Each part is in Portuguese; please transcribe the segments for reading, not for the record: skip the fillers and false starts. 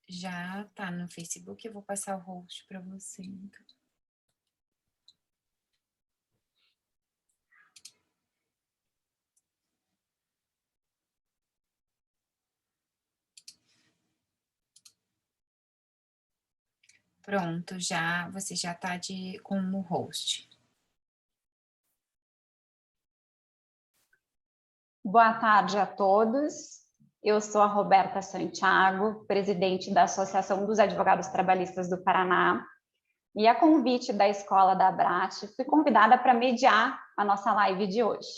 já tá no Facebook, eu vou passar o host para você. Então. Pronto, você já está como host. Boa tarde a todos. Eu sou a Roberta Santiago, presidente da Associação dos Advogados Trabalhistas do Paraná, e a convite da Escola da Abrat, fui convidada para mediar a nossa live de hoje.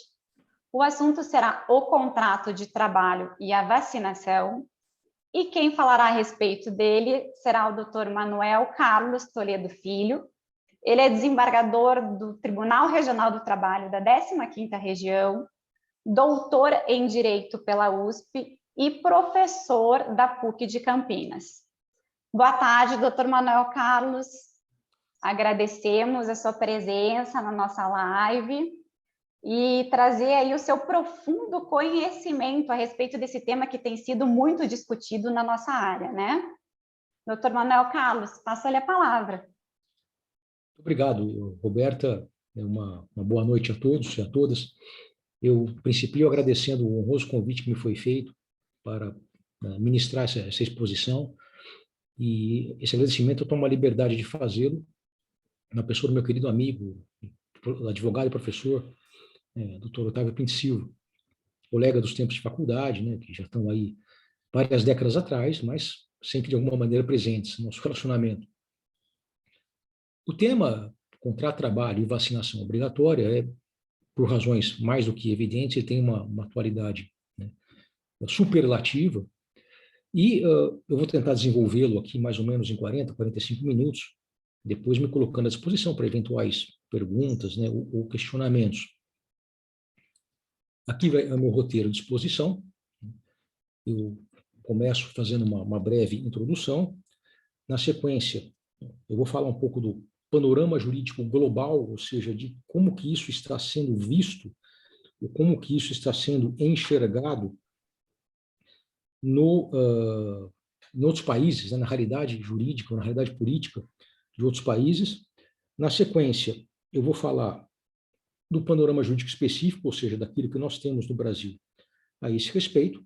O assunto será o contrato de trabalho e a vacinação, e quem falará a respeito dele será o Dr. Manuel Carlos Toledo Filho. Ele é desembargador do Tribunal Regional do Trabalho da 15ª Região, doutor em Direito pela USP e professor da PUC de Campinas. Boa tarde, doutor Manuel Carlos. Agradecemos a sua presença na nossa live e trazer aí o seu profundo conhecimento a respeito desse tema que tem sido muito discutido na nossa área, né? Doutor Manuel Carlos, passo-lhe a palavra. Obrigado, Roberta. Uma boa noite a todos e a todas. Eu principio agradecendo o honroso convite que me foi feito para ministrar essa exposição, e esse agradecimento eu tomo a liberdade de fazê-lo na pessoa do meu querido amigo, advogado e professor, Dr. Otávio Pinto Silva, colega dos tempos de faculdade, né, que já estão aí várias décadas atrás, mas sempre de alguma maneira presentes no nosso relacionamento. O tema contrato de trabalho e vacinação obrigatória por razões mais do que evidentes, ele tem uma atualidade, né, superlativa, e eu vou tentar desenvolvê-lo aqui mais ou menos em 40, 45 minutos, depois me colocando à disposição para eventuais perguntas, né, ou questionamentos. Aqui é o meu roteiro de exposição. Eu começo fazendo uma breve introdução. Na sequência, eu vou falar um pouco do panorama jurídico global, ou seja, de como que isso está sendo visto, ou como que isso está sendo enxergado em outros países, né, na realidade jurídica, na realidade política de outros países. Na sequência, eu vou falar do panorama jurídico específico, ou seja, daquilo que nós temos no Brasil a esse respeito.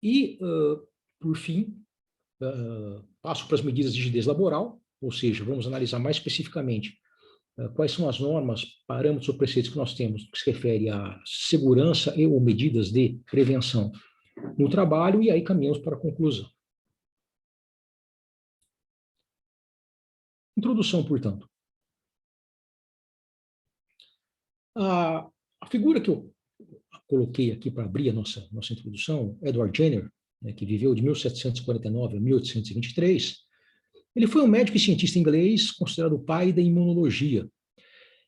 E, por fim, passo para as medidas de rigidez laboral, ou seja, vamos analisar mais especificamente quais são as normas, parâmetros ou preceitos que nós temos que se refere à segurança e ou medidas de prevenção no trabalho, e aí caminhamos para a conclusão. Introdução, portanto. A figura que eu coloquei aqui para abrir a nossa introdução, Edward Jenner, né, que viveu de 1749 a 1823, ele foi um médico e cientista inglês considerado o pai da imunologia.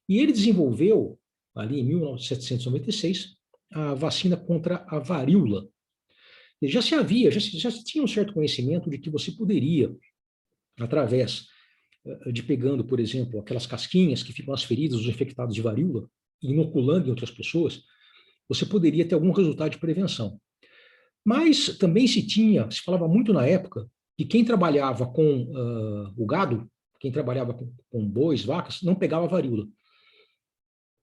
E ele desenvolveu, ali em 1796, a vacina contra a varíola. E já se tinha um certo conhecimento de que você poderia, através de pegando, por exemplo, aquelas casquinhas que ficam nas feridas dos infectados de varíola, e inoculando em outras pessoas, você poderia ter algum resultado de prevenção. Mas também se falava muito na época, que quem trabalhava com o gado, quem trabalhava com bois, vacas, não pegava varíola.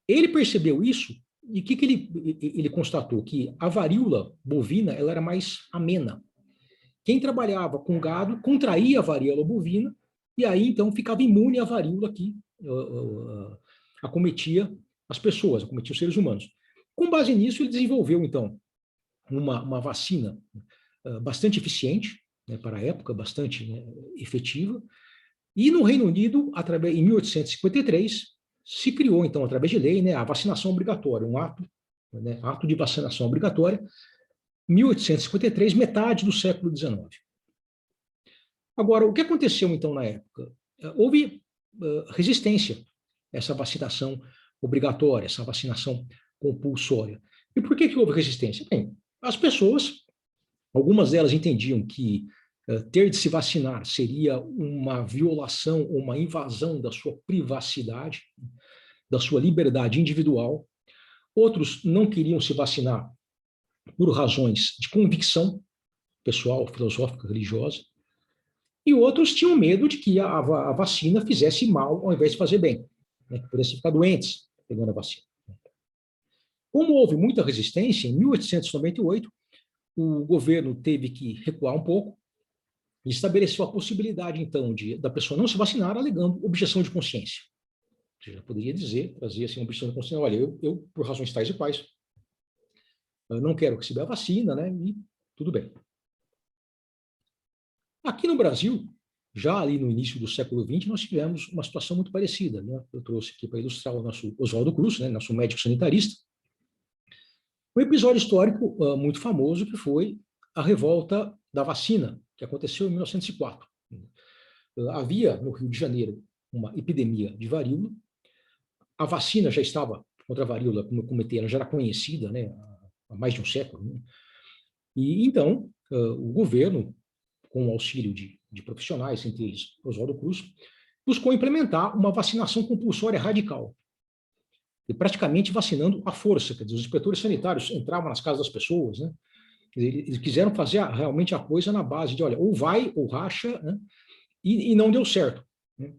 Ele percebeu isso, e o que ele constatou? Que a varíola bovina ela era mais amena. Quem trabalhava com gado contraía a varíola bovina, e aí então ficava imune à varíola que acometia as pessoas, acometia os seres humanos. Com base nisso, ele desenvolveu, então, uma vacina bastante eficiente, né, para a época, bastante, né, efetiva, e no Reino Unido, em 1853, se criou, então, através de lei, né, a vacinação obrigatória, um ato, né, ato de vacinação obrigatória, 1853, metade do século XIX. Agora, o que aconteceu, então, na época? Houve resistência a essa vacinação obrigatória, essa vacinação compulsória. E por que houve resistência? Bem, as pessoas, algumas delas entendiam que ter de se vacinar seria uma violação ou uma invasão da sua privacidade, da sua liberdade individual. Outros não queriam se vacinar por razões de convicção pessoal, filosófica, religiosa. e outros tinham medo de que a vacina fizesse mal ao invés de fazer bem, né, que pudessem ficar doentes pegando a vacina. Como houve muita resistência, em 1898, o governo teve que recuar um pouco e estabeleceu a possibilidade, então, da pessoa não se vacinar alegando objeção de consciência. Você já poderia dizer, trazer assim, uma objeção de consciência, olha, eu, por razões tais e quais, eu não quero receber a vacina, né, e tudo bem. Aqui no Brasil, já ali no início do século XX, nós tivemos uma situação muito parecida, né? Eu trouxe aqui para ilustrar o nosso Oswaldo Cruz, né, nosso médico sanitarista, um episódio histórico muito famoso que foi a revolta da vacina, que aconteceu em 1904. Havia no Rio de Janeiro uma epidemia de varíola, a vacina já estava contra a varíola, como eu comentei, ela já era conhecida, né, há mais de um século, né? E então o governo, com o auxílio de profissionais, entre eles Oswaldo Cruz, buscou implementar uma vacinação compulsória radical, e praticamente vacinando à força. Quer dizer, os inspetores sanitários entravam nas casas das pessoas, né? Eles quiseram fazer realmente a coisa na base de, olha, ou vai ou racha, né? E não deu certo, né?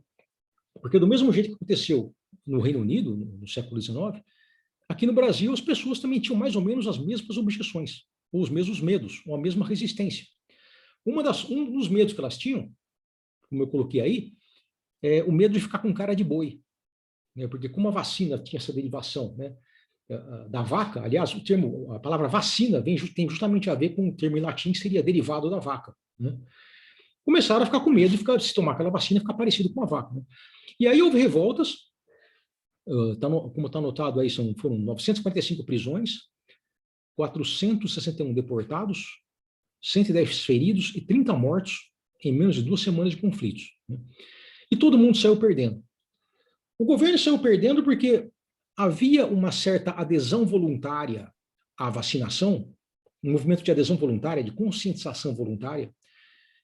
Porque do mesmo jeito que aconteceu no Reino Unido, no século XIX, aqui no Brasil as pessoas também tinham mais ou menos as mesmas objeções, ou os mesmos medos, ou a mesma resistência. Um dos medos que elas tinham, como eu coloquei aí, é o medo de ficar com cara de boi, né? Porque como a vacina tinha essa derivação, né, da vaca, aliás, a palavra vacina tem justamente a ver com o termo em latim que seria derivado da vaca, né? Começaram a ficar com medo de se tomar aquela vacina ficar parecido com a vaca, né? E aí houve revoltas, como está anotado aí, foram 945 prisões, 461 deportados, 110 feridos e 30 mortos em menos de 2 semanas de conflitos, né? E todo mundo saiu perdendo. O governo saiu perdendo porque havia uma certa adesão voluntária à vacinação, um movimento de adesão voluntária, de conscientização voluntária,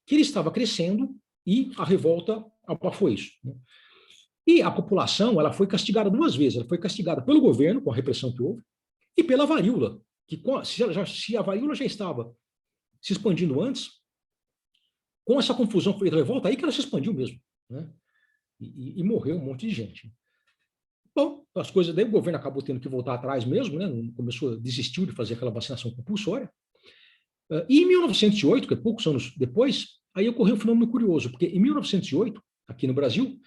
que ele estava crescendo e a revolta abafou isso, né? E a população ela foi castigada 2 vezes. Ela foi castigada pelo governo, com a repressão que houve, e pela varíola, que se a varíola já estava se expandindo antes, com essa confusão que foi a revolta, aí que ela se expandiu mesmo, né? E morreu um monte de gente. Bom, as coisas daí o governo acabou tendo que voltar atrás mesmo, né? Desistiu de fazer aquela vacinação compulsória. E em 1908, que é poucos anos depois, aí ocorreu um fenômeno curioso, porque em 1908, aqui no Brasil,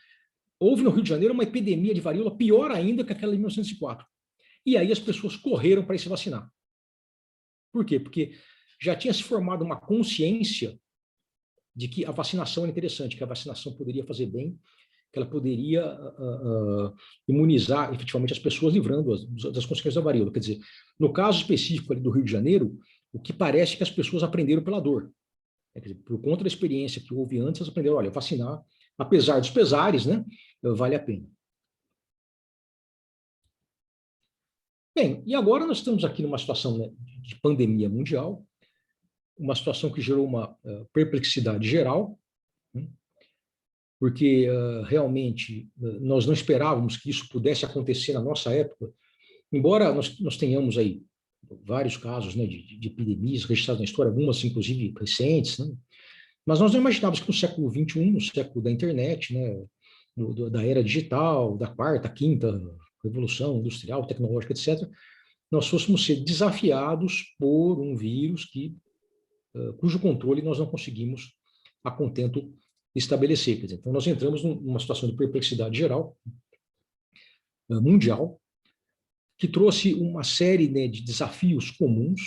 houve no Rio de Janeiro uma epidemia de varíola pior ainda que aquela de 1904. E aí as pessoas correram para ir se vacinar. Por quê? Porque já tinha se formado uma consciência de que a vacinação era interessante, que a vacinação poderia fazer bem, que ela poderia imunizar efetivamente as pessoas, livrando-as das consequências da varíola. Quer dizer, no caso específico ali do Rio de Janeiro, o que parece que as pessoas aprenderam pela dor. Quer dizer, por conta da experiência que houve antes, elas aprenderam, olha, vacinar, apesar dos pesares, né, vale a pena. Bem, e agora nós estamos aqui numa situação, né, de pandemia mundial, uma situação que gerou uma perplexidade geral, né, porque realmente nós não esperávamos que isso pudesse acontecer na nossa época, embora nós tenhamos aí vários casos, né, de epidemias registrados na história, algumas inclusive recentes, né, mas nós não imaginávamos que no século XXI, no século da internet, né, da era digital, da quarta, quinta revolução industrial, tecnológica, etc., nós fôssemos ser desafiados por um vírus cujo controle nós não conseguimos a contento estabelecer. Quer dizer, então, nós entramos numa situação de perplexidade geral, mundial, que trouxe uma série, né, de desafios comuns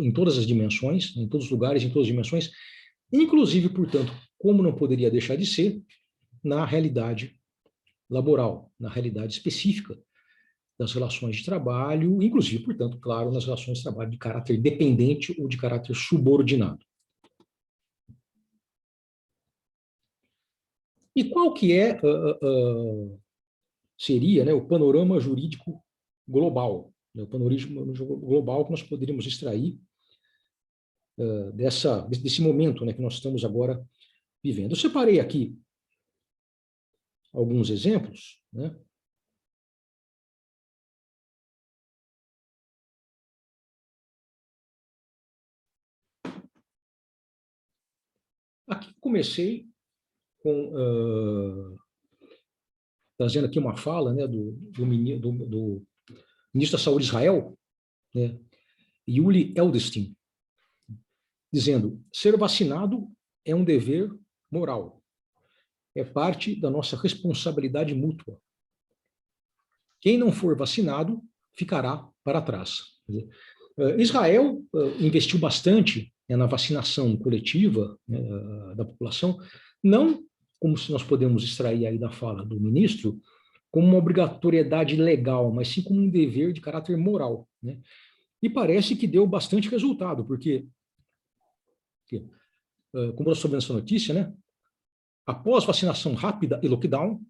em todas as dimensões, em todos os lugares, em todas as dimensões, inclusive, portanto, como não poderia deixar de ser, na realidade laboral, na realidade específica das relações de trabalho, inclusive, portanto, claro, nas relações de trabalho de caráter dependente ou de caráter subordinado. E qual que seria, né, o panorama jurídico global, né, o panorama global que nós poderíamos extrair desse momento, né, que nós estamos agora vivendo? Eu separei aqui alguns exemplos, né? Aqui comecei com trazendo aqui uma fala, né, do ministro da Saúde de Israel, né, Yuli Edelstein, dizendo: ser vacinado é um dever moral, é parte da nossa responsabilidade mútua. Quem não for vacinado ficará para trás. Israel investiu bastante, né, na vacinação coletiva, né, da população, não como se nós podemos extrair aí da fala do ministro, como uma obrigatoriedade legal, mas sim como um dever de caráter moral, né? E parece que deu bastante resultado, porque, como nós soubemos essa notícia, né, após vacinação rápida e lockdown,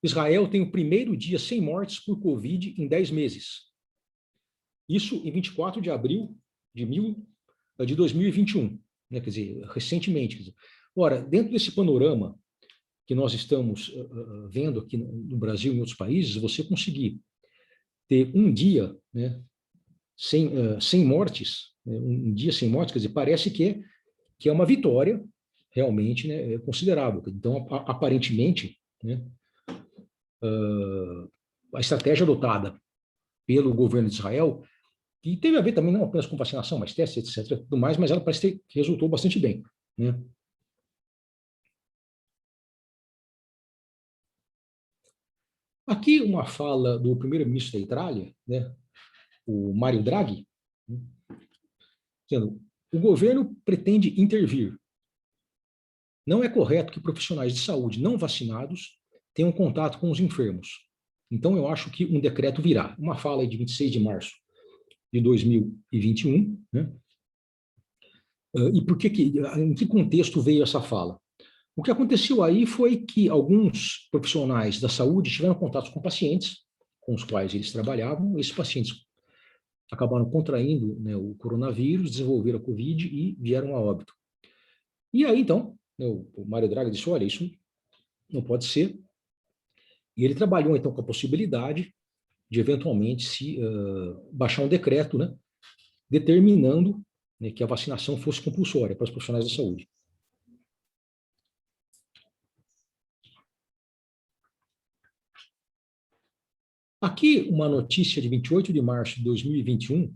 Israel tem o primeiro dia sem mortes por Covid em 10 meses. Isso em 24 de abril de 2021, né, quer dizer, recentemente. Quer dizer. Ora, dentro desse panorama que nós estamos vendo aqui no Brasil e em outros países, você conseguir ter um dia, né, sem mortes, né, um dia sem mortes, quer dizer, parece que é uma vitória realmente, né, considerável. Então, aparentemente, né, a estratégia adotada pelo governo de Israel, que teve a ver também não apenas com vacinação, mas testes, etc., tudo mais, mas ela parece que resultou bastante bem, né? Aqui uma fala do primeiro-ministro da Itália, né, o Mario Draghi, né, dizendo: o governo pretende intervir. Não é correto que profissionais de saúde não vacinados tenham contato com os enfermos. Então, eu acho que um decreto virá. Uma fala de 26 de março de 2021, né? E em que contexto veio essa fala? O que aconteceu aí foi que alguns profissionais da saúde tiveram contato com pacientes com os quais eles trabalhavam. Esses pacientes acabaram contraindo, né, o coronavírus, desenvolveram a Covid e vieram a óbito. E aí, então, né, o Mário Draghi disse: olha, isso não pode ser. E ele trabalhou, então, com a possibilidade de, eventualmente, se baixar um decreto, né, determinando, né, que a vacinação fosse compulsória para os profissionais da saúde. Aqui, uma notícia de 28 de março de 2021,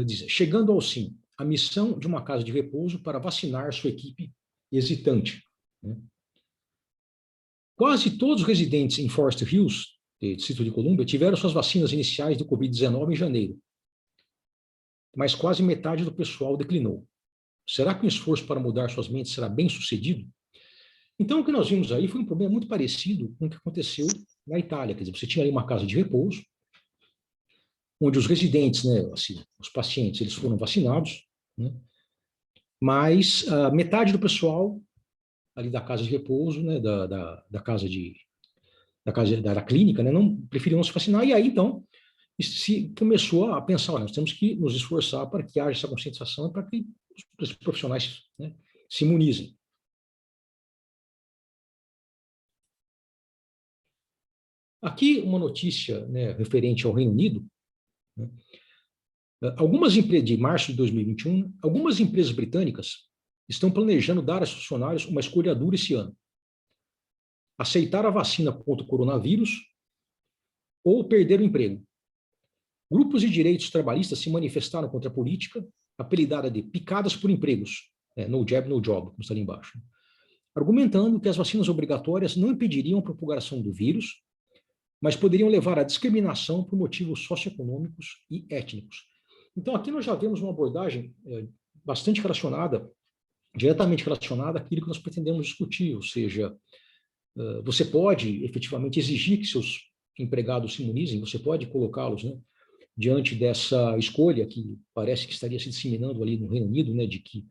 diz: chegando ao sim, a missão de uma casa de repouso para vacinar sua equipe hesitante. Né? Quase todos os residentes em Forest Hills, Distrito de Colômbia, tiveram suas vacinas iniciais do Covid-19 em janeiro, mas quase metade do pessoal declinou. Será que o esforço para mudar suas mentes será bem sucedido? Então, o que nós vimos aí foi um problema muito parecido com o que aconteceu na Itália. Quer dizer, você tinha aí uma casa de repouso, onde os residentes, né, assim, os pacientes, eles foram vacinados, né, mas metade do pessoal ali da casa de repouso, né, da clínica, né, não preferiam não se vacinar. E aí, então, se começou a pensar: olha, nós temos que nos esforçar para que haja essa conscientização, para que os profissionais, né, se imunizem. Aqui uma notícia, né, referente ao Reino Unido, né, de março de 2021, algumas empresas britânicas estão planejando dar aos funcionários uma escolha dura esse ano: aceitar a vacina contra o coronavírus ou perder o emprego. Grupos de direitos trabalhistas se manifestaram contra a política, apelidada de picadas por empregos, no jab, no job, como está ali embaixo, argumentando que as vacinas obrigatórias não impediriam a propagação do vírus, mas poderiam levar à discriminação por motivos socioeconômicos e étnicos. Então, aqui nós já vemos uma abordagem bastante relacionada, diretamente relacionada àquilo que nós pretendemos discutir, ou seja, você pode efetivamente exigir que seus empregados se imunizem, você pode colocá-los, né, diante dessa escolha que parece que estaria se disseminando ali no Reino Unido, né, de que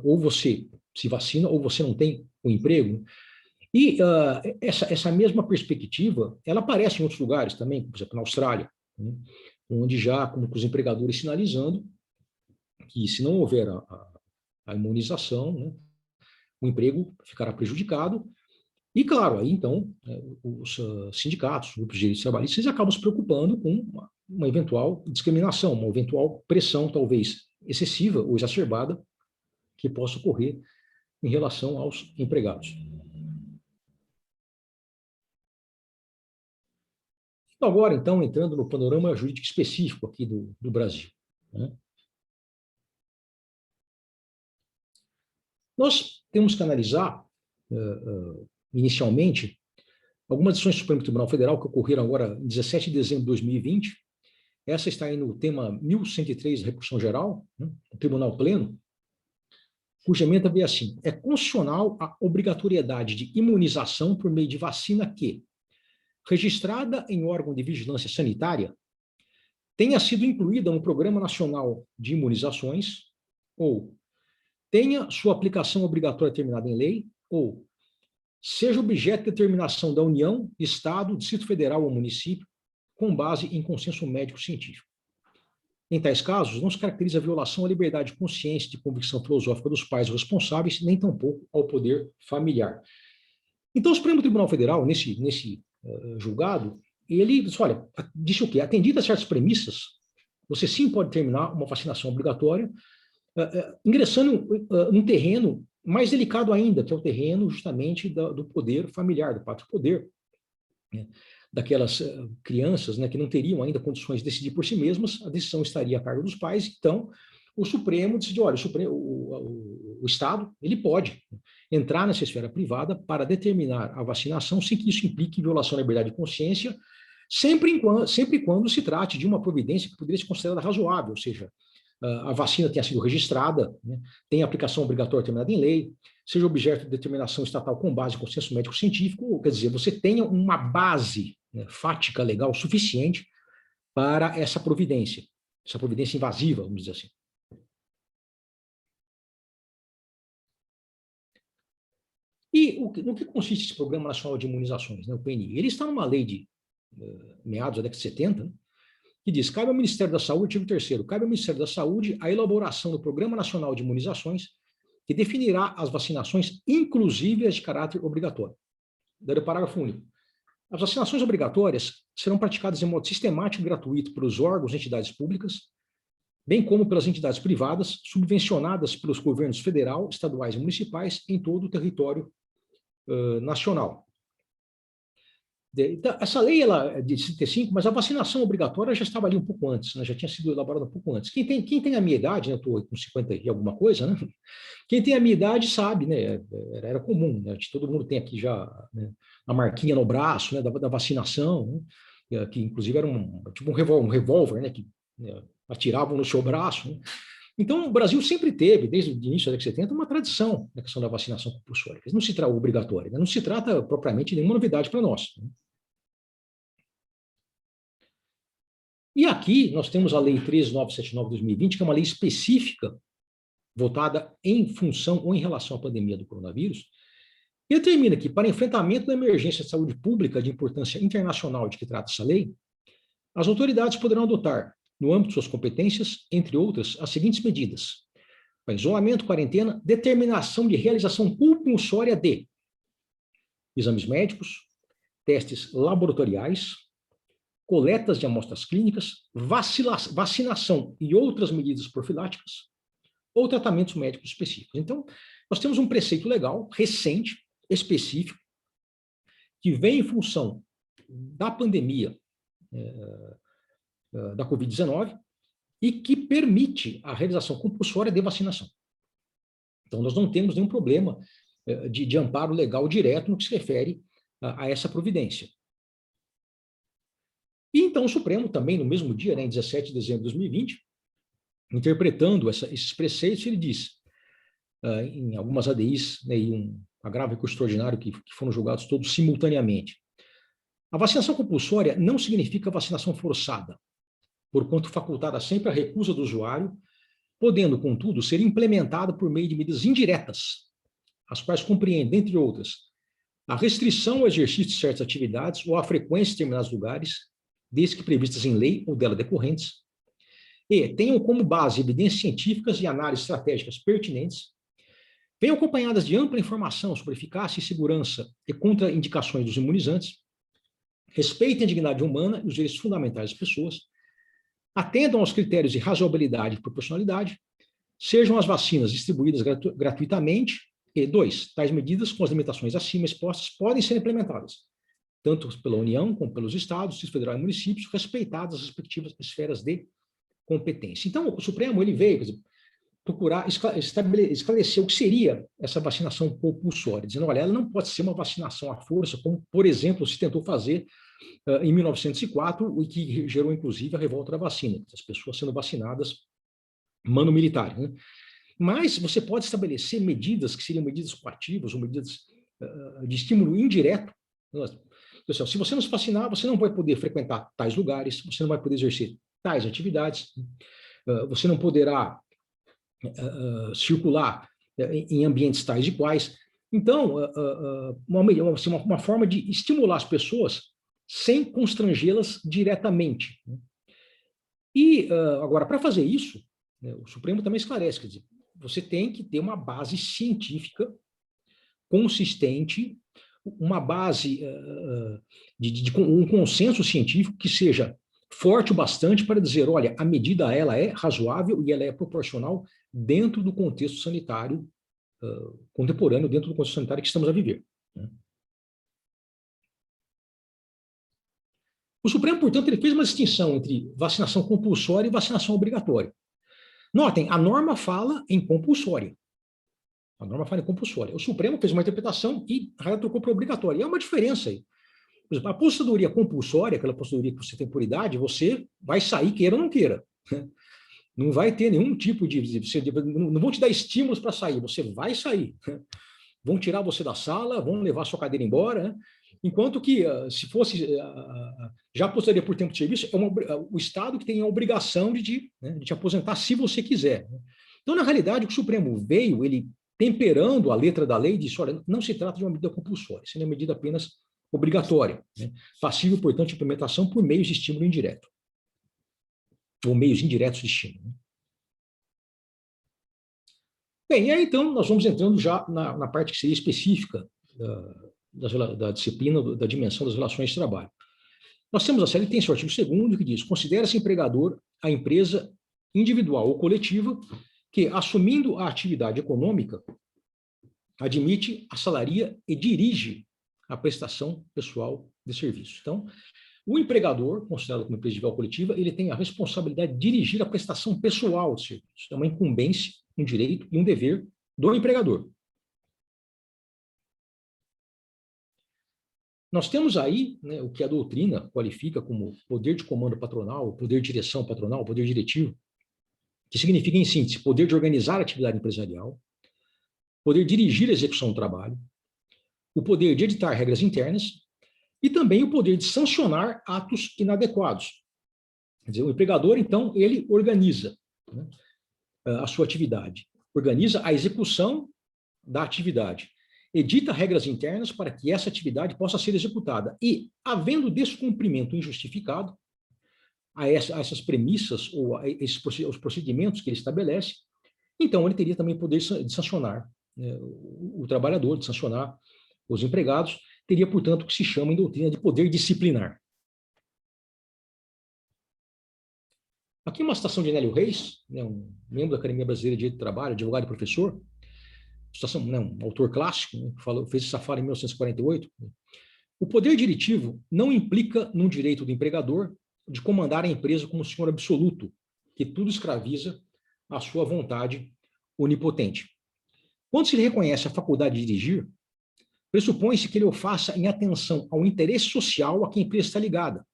ou você se vacina ou você não tem o emprego. E essa mesma perspectiva, ela aparece em outros lugares também, por exemplo, na Austrália, né, onde já, como os empregadores sinalizando que se não houver a imunização, né, o emprego ficará prejudicado. E, claro, aí então, os sindicatos, os grupos de direitos trabalhistas, acabam se preocupando com uma eventual discriminação, uma eventual pressão, talvez excessiva ou exacerbada, que possa ocorrer em relação aos empregados. Agora, então, entrando no panorama jurídico específico aqui do Brasil, né? Nós temos que analisar, inicialmente, algumas decisões do Supremo Tribunal Federal que ocorreram agora em 17 de dezembro de 2020. Essa está aí no tema 1103 da Repercussão Geral, né? O Tribunal Pleno, cuja ementa vê assim: é constitucional a obrigatoriedade de imunização por meio de vacina que, registrada em órgão de vigilância sanitária, tenha sido incluída no Programa Nacional de Imunizações, ou tenha sua aplicação obrigatória determinada em lei, ou seja objeto de determinação da União, Estado, Distrito Federal ou município, com base em consenso médico-científico. Em tais casos, não se caracteriza a violação à liberdade de consciência e de convicção filosófica dos pais responsáveis, nem tampouco ao poder familiar. Então, o Supremo Tribunal Federal, nesse julgado, ele disse, olha, disse o quê? Atendido a certas premissas, você sim pode terminar uma vacinação obrigatória, ingressando num terreno mais delicado ainda, que é o terreno justamente do poder familiar, do pátrio poder, né? Daquelas crianças, né, que não teriam ainda condições de decidir por si mesmas, a decisão estaria a cargo dos pais. Então, o Supremo decidiu, olha, o Estado, ele pode entrar nessa esfera privada para determinar a vacinação sem que isso implique violação da liberdade de consciência, sempre e quando se trate de uma providência que poderia ser considerada razoável, ou seja, a vacina tenha sido registrada, né, tenha aplicação obrigatória determinada em lei, seja objeto de determinação estatal com base em consenso médico-científico, quer dizer, você tenha uma base, né, fática legal suficiente para essa providência invasiva, vamos dizer assim. E no que consiste esse Programa Nacional de Imunizações, né, o PNI? Ele está numa lei de meados da década de 70, né, que diz: cabe ao Ministério da Saúde, artigo 3º, cabe ao Ministério da Saúde a elaboração do Programa Nacional de Imunizações, que definirá as vacinações, inclusive as de caráter obrigatório. Daí o parágrafo único. As vacinações obrigatórias serão praticadas de modo sistemático e gratuito pelos órgãos e entidades públicas, bem como pelas entidades privadas, subvencionadas pelos governos federal, estaduais e municipais em todo o território nacional. Então, essa lei ela é de 65, mas a vacinação obrigatória já estava ali um pouco antes, né? Já tinha sido elaborada um pouco antes. Quem tem a minha idade, né? Eu estou com 50 e alguma coisa, né? Quem tem a minha idade sabe, né? Era comum, né? Todo mundo tem aqui já, né, a marquinha no braço, né, da vacinação, né? Que inclusive era tipo um revólver, né? Que, né, atiravam no seu braço, né? Então, o Brasil sempre teve, desde o início da década de 70, uma tradição na questão da vacinação compulsória. Não se trata obrigatória, né? Não se trata propriamente de nenhuma novidade para nós, né? E aqui nós temos a Lei 13.979 de 2020, que é uma lei específica, votada em função ou em relação à pandemia do coronavírus, e determina que, para enfrentamento da emergência de saúde pública de importância internacional de que trata essa lei, as autoridades poderão adotar, no âmbito de suas competências, entre outras, as seguintes medidas: para isolamento, quarentena, determinação de realização compulsória de exames médicos, testes laboratoriais, coletas de amostras clínicas, vacinação e outras medidas profiláticas, ou tratamentos médicos específicos. Então, nós temos um preceito legal recente, específico, que vem em função da pandemia da Covid-19 e que permite a realização compulsória de vacinação. Então, nós não temos nenhum problema de amparo legal direto no que se refere a essa providência. E então o Supremo também, no mesmo dia, né, em 17 de dezembro de 2020, interpretando esses preceitos, ele diz, em algumas ADIs, né, e um agravo recurso extraordinário que foram julgados todos simultaneamente: a vacinação compulsória não significa vacinação forçada, porquanto facultada sempre a recusa do usuário, podendo, contudo, ser implementada por meio de medidas indiretas, as quais compreendem, entre outras, a restrição ao exercício de certas atividades ou à frequência de determinados lugares, desde que previstas em lei ou dela decorrentes, e tenham como base evidências científicas e análises estratégicas pertinentes, venham acompanhadas de ampla informação sobre eficácia e segurança e contraindicações dos imunizantes, respeitem a dignidade humana e os direitos fundamentais das pessoas, atendam aos critérios de razoabilidade e proporcionalidade, sejam as vacinas distribuídas gratuitamente, e 2, tais medidas, com as limitações acima expostas, podem ser implementadas, tanto pela União como pelos estados, Distrito Federal e municípios, respeitadas as respectivas esferas de competência. Então, o Supremo ele veio, quer dizer, procurar esclarecer o que seria essa vacinação compulsória, dizendo, olha, ela não pode ser uma vacinação à força, como, por exemplo, se tentou fazer em 1904, e que gerou, inclusive, a revolta da vacina, as pessoas sendo vacinadas mano militar, né? Mas você pode estabelecer medidas que seriam medidas coativas ou medidas de estímulo indireto. Pessoal, se você não se vacinar, você não vai poder frequentar tais lugares, você não vai poder exercer tais atividades, você não poderá circular em ambientes tais e quais. Então, uma forma de estimular as pessoas sem constrangê-las diretamente. E, agora, para fazer isso, o Supremo também esclarece, quer dizer, você tem que ter uma base científica consistente, uma base de um consenso científico que seja forte o bastante para dizer, olha, a medida ela é razoável e ela é proporcional dentro do contexto sanitário contemporâneo, dentro do contexto sanitário que estamos a viver. O Supremo, portanto, ele fez uma distinção entre vacinação compulsória e vacinação obrigatória. Notem, a norma fala em compulsória. A norma fala em compulsória. O Supremo fez uma interpretação e trocou para obrigatória. E há uma diferença aí. Por exemplo, a aposentadoria compulsória, aquela aposentadoria que você tem por idade, você vai sair, queira ou não queira. Não vai ter nenhum tipo de... Não vão te dar estímulos para sair, você vai sair. Vão tirar você da sala, vão levar sua cadeira embora, enquanto que, se fosse... Já aposentadoria por tempo de serviço, o Estado que tem a obrigação de te aposentar se você quiser. Então, na realidade, o que o Supremo veio, ele temperando a letra da lei, disse, olha, não se trata de uma medida compulsória, isso é uma medida apenas obrigatória, passível, portanto, de implementação por meios de estímulo indireto, ou meios indiretos de estímulo. Bem, e aí, então, nós vamos entrando já na parte que seria específica da disciplina, da dimensão das relações de trabalho. Nós temos a CLT, tem seu artigo 2º, que diz, considera-se empregador a empresa individual ou coletiva que, assumindo a atividade econômica, admite, assalaria e dirige a prestação pessoal de serviço. Então, o empregador, considerado como empresa individual ou coletiva, ele tem a responsabilidade de dirigir a prestação pessoal de serviço. É uma incumbência, um direito e um dever do empregador. Nós temos aí o que a doutrina qualifica como poder de comando patronal, poder de direção patronal, poder diretivo, que significa, em síntese, poder de organizar a atividade empresarial, poder dirigir a execução do trabalho, o poder de editar regras internas e também o poder de sancionar atos inadequados. Quer dizer, o empregador, então, ele organiza a sua atividade, organiza a execução da atividade, edita regras internas para que essa atividade possa ser executada e, havendo descumprimento injustificado a essas premissas ou os procedimentos que ele estabelece, então ele teria também poder de sancionar o trabalhador, de sancionar os empregados, teria, portanto, o que se chama em doutrina de poder disciplinar. Aqui uma citação de Nélio Reis, um membro da Academia Brasileira de Direito do Trabalho, advogado e professor, um autor clássico, fez essa fala em 1948. O poder diretivo não implica num direito do empregador de comandar a empresa como senhor absoluto, que tudo escraviza à sua vontade onipotente. Quando se lhe reconhece a faculdade de dirigir, pressupõe-se que ele o faça em atenção ao interesse social a que a empresa está ligada.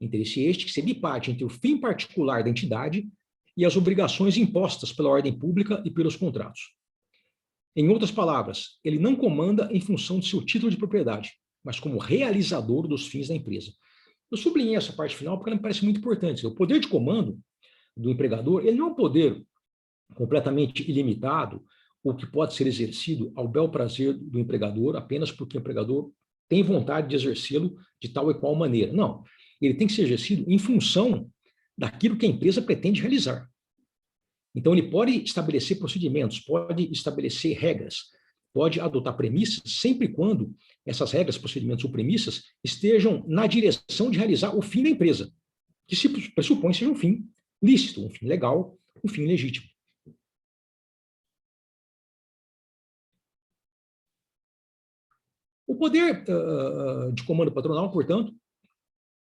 Interesse este que se biparte entre o fim particular da entidade e as obrigações impostas pela ordem pública e pelos contratos. Em outras palavras, ele não comanda em função de seu título de propriedade, mas como realizador dos fins da empresa. Eu sublinhei essa parte final porque ela me parece muito importante. O poder de comando do empregador, ele não é um poder completamente ilimitado ou que pode ser exercido ao bel prazer do empregador apenas porque o empregador tem vontade de exercê-lo de tal e qual maneira. Não, ele tem que ser exercido em função daquilo que a empresa pretende realizar. Então, ele pode estabelecer procedimentos, pode estabelecer regras, pode adotar premissas, sempre e quando essas regras, procedimentos ou premissas estejam na direção de realizar o fim da empresa, que se pressupõe seja um fim lícito, um fim legal, um fim legítimo. poder de comando patronal, portanto,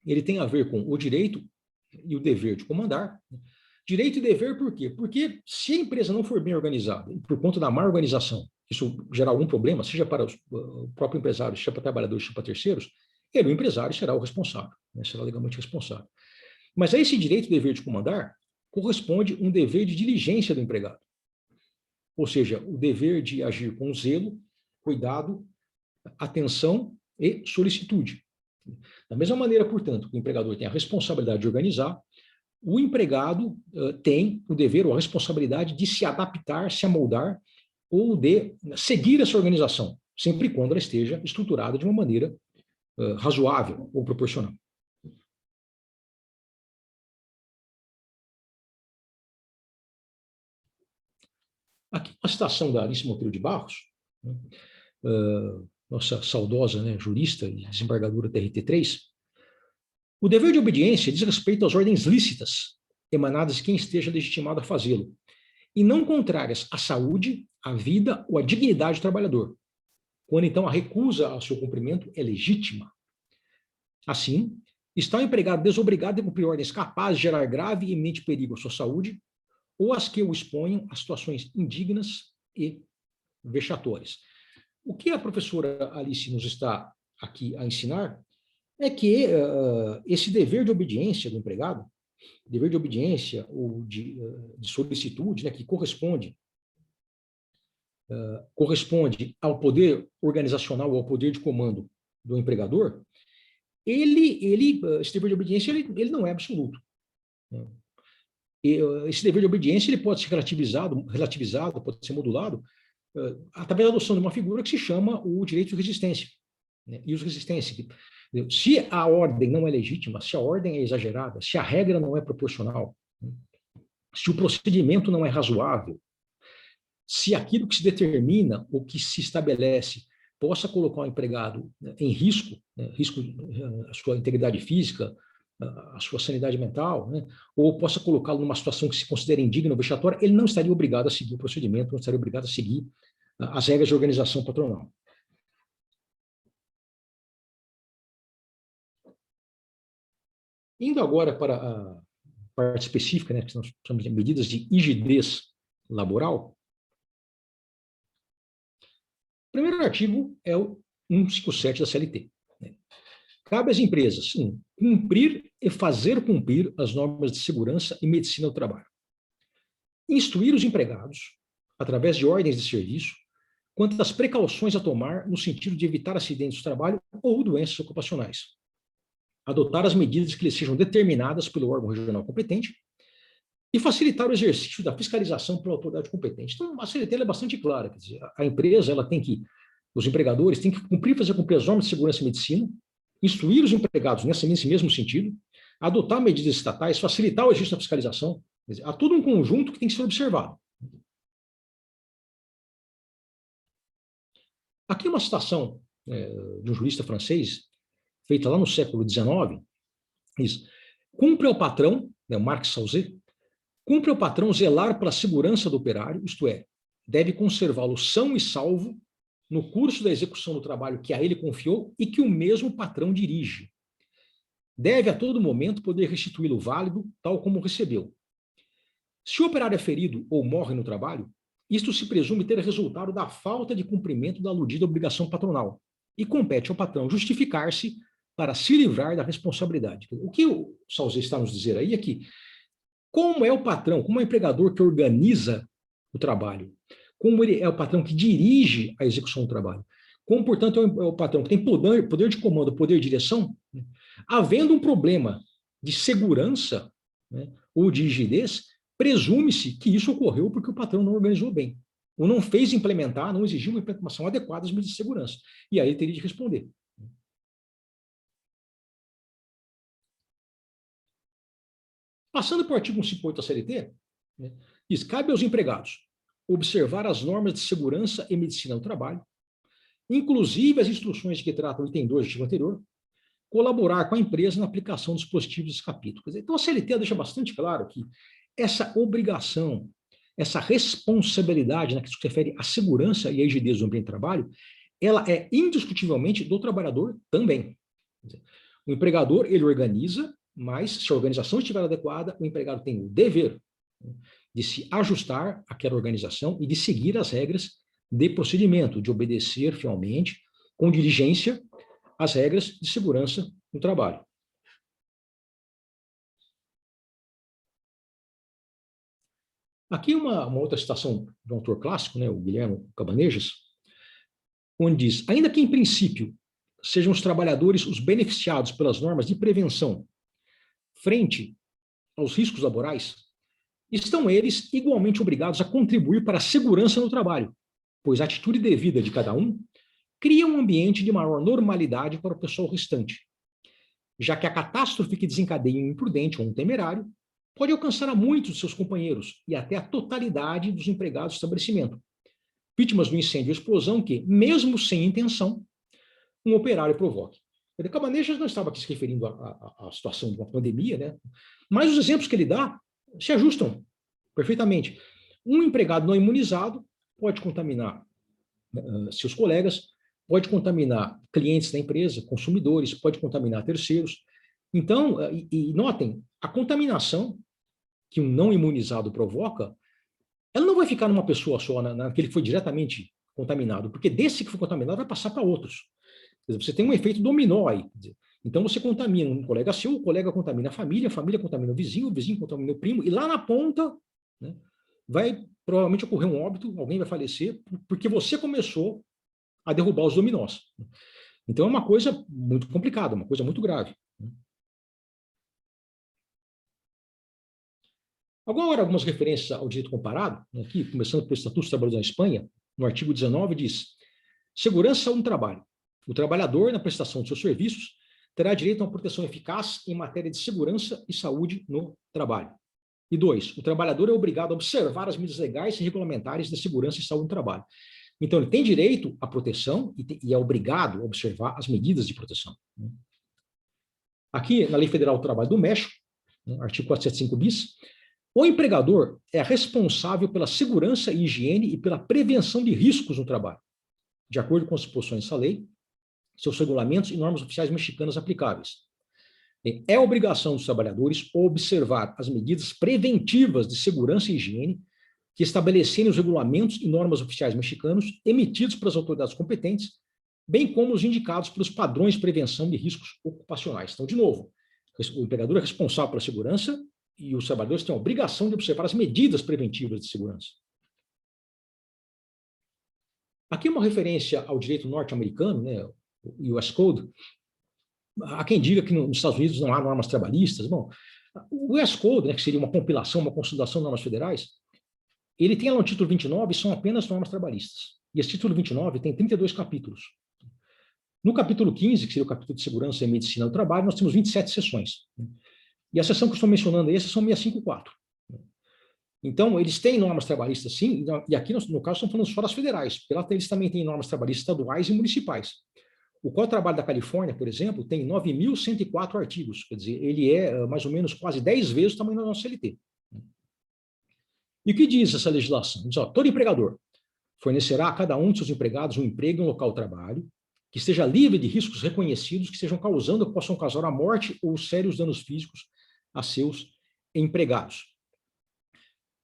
ele tem a ver com o direito e o dever de comandar. Direito e dever por quê? Porque se a empresa não for bem organizada, e por conta da má organização, isso gerar algum problema, seja para o próprio empresário, seja para trabalhadores, seja para terceiros, ele, o empresário, será o responsável, né? Será legalmente responsável. Mas a esse direito e dever de comandar corresponde um dever de diligência do empregado. Ou seja, o dever de agir com zelo, cuidado, atenção e solicitude. Da mesma maneira, portanto, que o empregador tem a responsabilidade de organizar, o empregado tem o dever ou a responsabilidade de se adaptar, se amoldar ou de seguir essa organização, sempre e quando ela esteja estruturada de uma maneira razoável ou proporcional. Aqui uma citação da Alice Monteiro de Barros, né, nossa saudosa, né, jurista e desembargadora TRT3. O dever de obediência diz respeito às ordens lícitas, emanadas de quem esteja legitimado a fazê-lo, e não contrárias à saúde, à vida ou à dignidade do trabalhador, quando então a recusa ao seu cumprimento é legítima. Assim, está o empregado desobrigado de cumprir ordens capazes de gerar grave e iminente perigo à sua saúde, ou as que o exponham a situações indignas e vexatórias. O que a professora Alice nos está aqui a ensinar é que esse dever de obediência do empregado, dever de obediência ou de solicitude, né, que corresponde ao poder organizacional, ao poder de comando do empregador, esse dever de obediência ele não é absoluto. Né? Esse dever de obediência ele pode ser relativizado, pode ser modulado através da adoção de uma figura que se chama o direito de resistência. Né? E os resistência. Se a ordem não é legítima, se a ordem é exagerada, se a regra não é proporcional, né? Se o procedimento não é razoável, se aquilo que se determina ou que se estabelece possa colocar o empregado em risco, né? Risco a sua integridade física, a sua sanidade mental, né? Ou possa colocá-lo numa situação que se considere indigna ou vexatória, ele não estaria obrigado a seguir o procedimento, não estaria obrigado a seguir as regras de organização patronal. Indo agora para a parte específica, né, que nós chamamos de medidas de rigidez laboral, o primeiro artigo é o 157 da CLT. Né? Cabe às empresas, cumprir e fazer cumprir as normas de segurança e medicina do trabalho. Instruir os empregados, através de ordens de serviço, quanto às precauções a tomar no sentido de evitar acidentes de trabalho ou doenças ocupacionais. Adotar as medidas que lhes sejam determinadas pelo órgão regional competente e facilitar o exercício da fiscalização pela autoridade competente. Então, a CLT é bastante clara, quer dizer, a empresa os empregadores têm que fazer cumprir as normas de segurança e medicina, instruir os empregados nesse mesmo sentido, adotar medidas estatais, facilitar o exercício da fiscalização. Quer dizer, há todo um conjunto que tem que ser observado. Aqui uma citação de um jurista francês, feita lá no século XIX, diz: cumpre ao patrão, né, Marc Sauzet, cumpre ao patrão zelar pela segurança do operário, isto é, deve conservá-lo são e salvo no curso da execução do trabalho que a ele confiou e que o mesmo patrão dirige. Deve a todo momento poder restituí-lo válido, tal como recebeu. Se o operário é ferido ou morre no trabalho, isto se presume ter resultado da falta de cumprimento da aludida obrigação patronal e compete ao patrão justificar-se para se livrar da responsabilidade. O que o Sauzet está nos dizer aí é que, como é o patrão, como é o empregador que organiza o trabalho, como ele é o patrão que dirige a execução do trabalho, como, portanto, é o patrão que tem poder de comando, poder de direção, né? Havendo um problema de segurança, né, ou de rigidez, presume-se que isso ocorreu porque o patrão não organizou bem, ou não fez implementar, não exigiu uma implementação adequada das medidas de segurança. E aí ele teria de responder. Passando para o artigo 158 da CLT, né, diz: cabe aos empregados observar as normas de segurança e medicina do trabalho, inclusive as instruções de que tratam o item 2 do artigo anterior, colaborar com a empresa na aplicação dos dispositivos desse capítulo. Quer dizer, então a CLT deixa bastante claro que essa obrigação, essa responsabilidade, né, que se refere à segurança e à rigidez do ambiente de trabalho, ela é indiscutivelmente do trabalhador também. O empregador, ele organiza, mas se a organização estiver adequada, o empregado tem o dever de se ajustar àquela organização e de seguir as regras de procedimento, de obedecer fielmente, com diligência, as regras de segurança no trabalho. Aqui uma outra citação de um autor clássico, né, o Guilherme Cabanejas, onde diz: ainda que em princípio sejam os trabalhadores os beneficiados pelas normas de prevenção frente aos riscos laborais, estão eles igualmente obrigados a contribuir para a segurança no trabalho, pois a atitude devida de cada um cria um ambiente de maior normalidade para o pessoal restante, já que a catástrofe que desencadeia um imprudente ou um temerário pode alcançar a muitos de seus companheiros e até a totalidade dos empregados do estabelecimento, vítimas do incêndio ou explosão que, mesmo sem intenção, um operário provoque. O Cabanejas não estava aqui se referindo à situação de uma pandemia, né? Mas os exemplos que ele dá se ajustam perfeitamente. Um empregado não imunizado pode contaminar seus colegas, pode contaminar clientes da empresa, consumidores, pode contaminar terceiros. Então, e notem, a contaminação que um não imunizado provoca, ela não vai ficar numa pessoa só, naquele que foi diretamente contaminado, porque desse que foi contaminado vai passar para outros. Quer dizer, você tem um efeito dominó aí. Então, você contamina um colega seu, o colega contamina a família contamina o vizinho contamina o primo, e lá na ponta, né, vai provavelmente ocorrer um óbito, alguém vai falecer, porque você começou a derrubar os dominós. Então, é uma coisa muito complicada, uma coisa muito grave. Agora, algumas referências ao direito comparado, aqui, começando pelo Estatuto dos Trabalhadores da Espanha, no artigo 19, diz: segurança no trabalho. O trabalhador, na prestação de seus serviços, terá direito a uma proteção eficaz em matéria de segurança e saúde no trabalho. E 2, o trabalhador é obrigado a observar as medidas legais e regulamentares de segurança e saúde no trabalho. Então, ele tem direito à proteção e é obrigado a observar as medidas de proteção. Aqui, na Lei Federal do Trabalho do México, artigo 475 bis, o empregador é responsável pela segurança e higiene e pela prevenção de riscos no trabalho, de acordo com as disposições dessa lei, seus regulamentos e normas oficiais mexicanas aplicáveis. É obrigação dos trabalhadores observar as medidas preventivas de segurança e higiene que estabelecerem os regulamentos e normas oficiais mexicanos emitidos pelas autoridades competentes, bem como os indicados pelos padrões de prevenção de riscos ocupacionais. Então, de novo, o empregador é responsável pela segurança e os trabalhadores têm a obrigação de observar as medidas preventivas de segurança. Aqui uma referência ao direito norte-americano, né, o US Code. Há quem diga que nos Estados Unidos não há normas trabalhistas. Bom, o US Code, né, que seria uma compilação, uma consolidação de normas federais, ele tem lá no título 29, são apenas normas trabalhistas. E esse título 29 tem 32 capítulos. No capítulo 15, que seria o capítulo de segurança e medicina do trabalho, nós temos 27 seções. E a seção que eu estou mencionando aí é a seção 654. Então, eles têm normas trabalhistas, sim, e aqui, no caso, estamos falando só das federais, porque lá eles também têm normas trabalhistas estaduais e municipais. O Código de Trabalho da Califórnia, por exemplo, tem 9.104 artigos, quer dizer, ele é mais ou menos quase 10 vezes o tamanho da nossa CLT. E o que diz essa legislação? Diz, ó, todo empregador fornecerá a cada um de seus empregados um emprego em um local de trabalho que esteja livre de riscos reconhecidos que estejam causando ou possam causar a morte ou sérios danos físicos a seus empregados.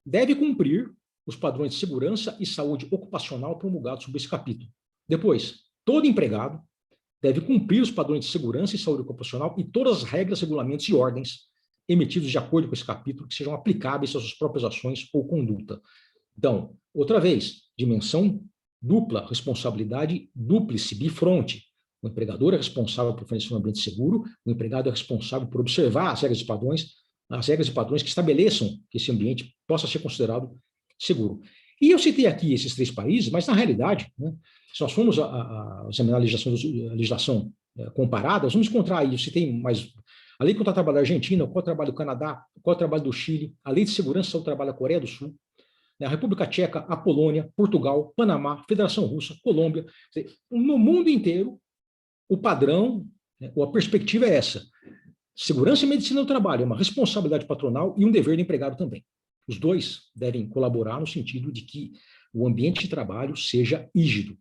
Deve cumprir os padrões de segurança e saúde ocupacional promulgados sob esse capítulo. Depois, todo empregado deve cumprir os padrões de segurança e saúde ocupacional e todas as regras, regulamentos e ordens emitidos de acordo com esse capítulo que sejam aplicáveis às suas próprias ações ou conduta. Então, outra vez, dimensão dupla, responsabilidade dúplice, bifronte. O empregador é responsável por fornecer um ambiente seguro, o empregado é responsável por observar as regras e padrões que estabeleçam que esse ambiente possa ser considerado seguro. E eu citei aqui esses 3 países, mas na realidade, né, se nós formos examinar a legislação comparada, nós vamos encontrar aí, eu citei mais a Lei contra o Trabalho da Argentina, o Código de Trabalho do Canadá, o Código de Trabalho do Chile, a Lei de Segurança do Trabalho da Coreia do Sul, a República Tcheca, a Polônia, Portugal, Panamá, Federação Russa, Colômbia. No mundo inteiro, o padrão, né, ou a perspectiva é essa. Segurança e medicina do trabalho é uma responsabilidade patronal e um dever do empregado também. Os dois devem colaborar no sentido de que o ambiente de trabalho seja rígido.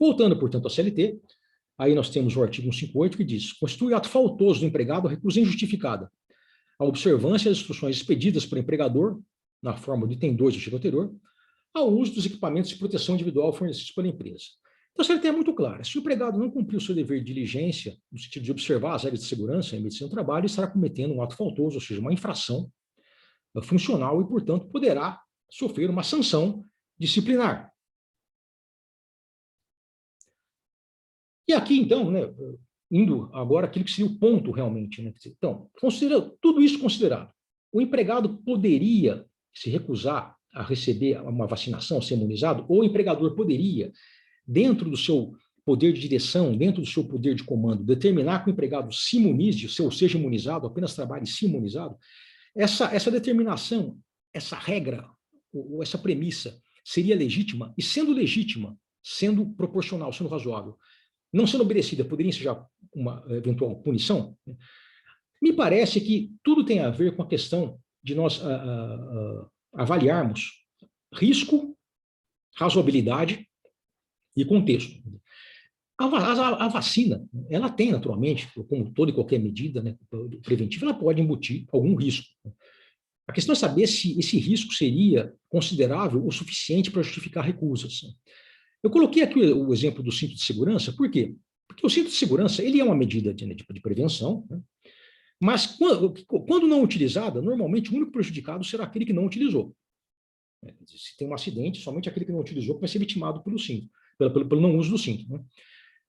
Voltando, portanto, à CLT, aí nós temos o artigo 158 que diz: constitui ato faltoso do empregado a recusa injustificada a observância das instruções expedidas pelo empregador, na forma do item 2 do artigo anterior, ao uso dos equipamentos de proteção individual fornecidos pela empresa. Então, a CLT é muito clara. Se o empregado não cumpriu o seu dever de diligência, no sentido de observar as regras de segurança em medicina do trabalho, ele estará cometendo um ato faltoso, ou seja, uma infração funcional e, portanto, poderá sofrer uma sanção disciplinar. E aqui, então, né, indo agora aquilo que seria o ponto realmente. Né? Então, tudo isso considerado, o empregado poderia se recusar a receber uma vacinação, ser imunizado, ou o empregador poderia, dentro do seu poder de direção, dentro do seu poder de comando, determinar que o empregado se imunize, ou seja imunizado, apenas trabalhe se imunizado. Essa determinação, essa regra, ou essa premissa, seria legítima, e sendo legítima, sendo proporcional, sendo razoável, não sendo obedecida, poderia ensejar uma eventual punição? Me parece que tudo tem a ver com a questão de nós avaliarmos risco, razoabilidade e contexto. A vacina, ela tem naturalmente, como toda e qualquer medida, né, preventiva, ela pode embutir algum risco. A questão é saber se esse risco seria considerável o suficiente para justificar recusas. Eu coloquei aqui o exemplo do cinto de segurança, por quê? Porque o cinto de segurança ele é uma medida de prevenção, né? Mas quando não utilizada, normalmente o único prejudicado será aquele que não utilizou. Se tem um acidente, somente aquele que não utilizou vai ser vitimado pelo cinto, pelo não uso do cinto. Né?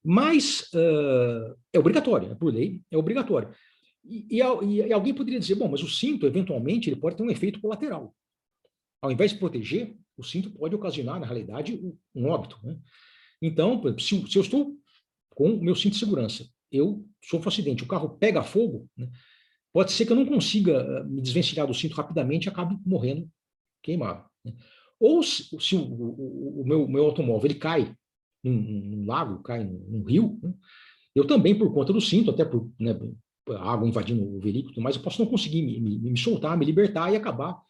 Mas é obrigatório, né? Por lei é obrigatório. E alguém poderia dizer, bom, mas o cinto, eventualmente, ele pode ter um efeito colateral. Ao invés de proteger, o cinto pode ocasionar, na realidade, um óbito. Né? Então, se eu estou com o meu cinto de segurança, eu sofro um acidente, o carro pega fogo, né? Pode ser que eu não consiga me desvencilhar do cinto rapidamente e acabe morrendo queimado. Né? Ou se o meu automóvel ele cai num lago, cai num rio, né? Eu também, por conta do cinto, até por a água invadindo o veículo, mas eu posso não conseguir me soltar, me libertar e acabar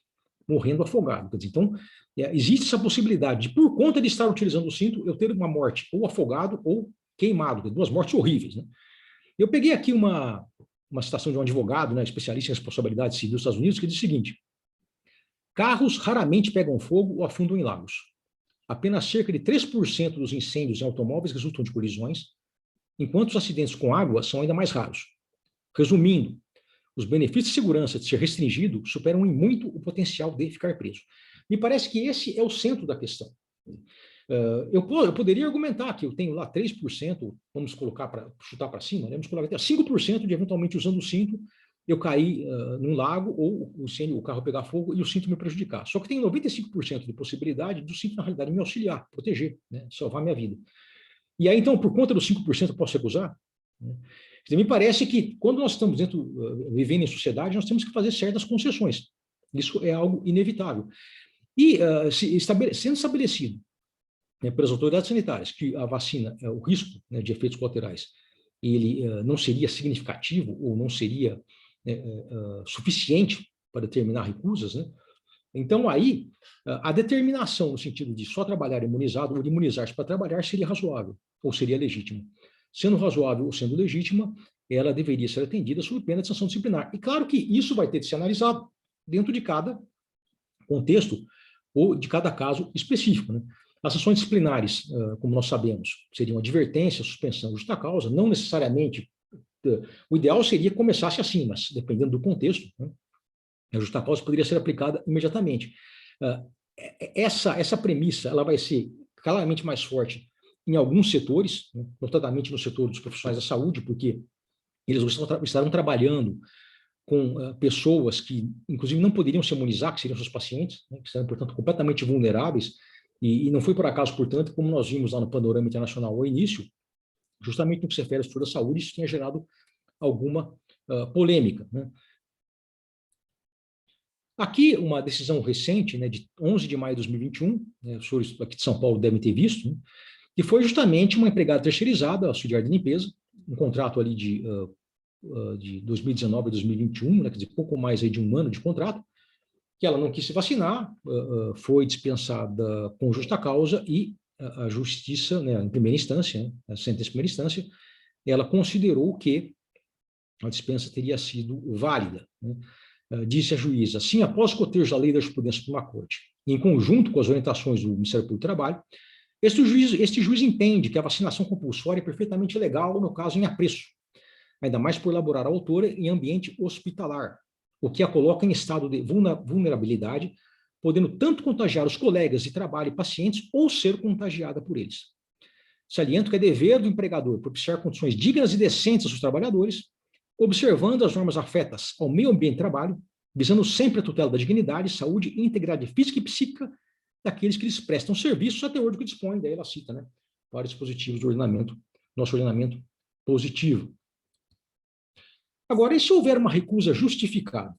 morrendo afogado. Quer dizer, então, existe essa possibilidade de, por conta de estar utilizando o cinto, eu ter uma morte ou afogado ou queimado, duas mortes horríveis. Né? Eu peguei aqui uma citação de um advogado, né, especialista em responsabilidade civil dos Estados Unidos, que diz o seguinte: carros raramente pegam fogo ou afundam em lagos. Apenas cerca de 3% dos incêndios em automóveis resultam de colisões, enquanto os acidentes com água são ainda mais raros. Resumindo, os benefícios de segurança de ser restringido superam em muito o potencial de ficar preso. Me parece que esse é o centro da questão. Eu poderia argumentar que eu tenho lá 3%, vamos colocar para chutar para cima, né? Vamos colocar até 5% de eventualmente usando o cinto, eu cair num lago ou o carro pegar fogo e o cinto me prejudicar. Só que tem 95% de possibilidade do cinto, na realidade, me auxiliar, proteger, né? Salvar minha vida. E aí, então, por conta dos 5% eu posso recusar? Né? Me parece que, quando nós estamos vivendo em sociedade, nós temos que fazer certas concessões. Isso é algo inevitável. E sendo estabelecido, né, pelas autoridades sanitárias que a vacina, o risco, né, de efeitos colaterais, ele não seria significativo ou não seria suficiente para determinar recusas, né? Então, aí, a determinação no sentido de só trabalhar imunizado ou de imunizar-se para trabalhar seria razoável ou seria legítima. Sendo razoável ou sendo legítima, ela deveria ser atendida sob pena de sanção disciplinar. E claro que isso vai ter de ser analisado dentro de cada contexto ou de cada caso específico. Né? As sanções disciplinares, como nós sabemos, seriam advertência, suspensão, justa causa, não necessariamente. O ideal seria que começasse assim, mas dependendo do contexto, né, a justa causa poderia ser aplicada imediatamente. Essa premissa ela vai ser claramente mais forte em alguns setores, né, notadamente no setor dos profissionais da saúde, porque eles estarão trabalhando com pessoas que, inclusive, não poderiam se imunizar, que seriam seus pacientes, né, que serão, portanto, completamente vulneráveis, e não foi por acaso, portanto, como nós vimos lá no panorama internacional ao início, justamente no que se refere ao setor da saúde, isso tinha gerado alguma polêmica. Né? Aqui, uma decisão recente, né, de 11 de maio de 2021, né, os senhores aqui de São Paulo devem ter visto, né, que foi justamente uma empregada terceirizada, auxiliar de limpeza, um contrato ali de 2019 a 2021, né, quer dizer, pouco mais aí de um ano de contrato, que ela não quis se vacinar, foi dispensada com justa causa e a justiça, né, em primeira instância, né, a sentença em primeira instância, ela considerou que a dispensa teria sido válida, né? Disse a juíza, assim, após cotejo da lei da jurisprudência de uma corte, em conjunto com as orientações do Ministério Público do Trabalho, este juiz entende que a vacinação compulsória é perfeitamente legal, no caso, em apreço, ainda mais por elaborar a autora em ambiente hospitalar, o que a coloca em estado de vulnerabilidade, podendo tanto contagiar os colegas de trabalho e pacientes ou ser contagiada por eles. Saliento que é dever do empregador propiciar condições dignas e decentes aos trabalhadores, observando as normas afetas ao meio ambiente de trabalho, visando sempre a tutela da dignidade, saúde e integridade física e psíquica daqueles que lhes prestam serviços, até hoje que dispõe, daí ela cita, né, para dispositivos de ordenamento, nosso ordenamento positivo. Agora, e se houver uma recusa justificada,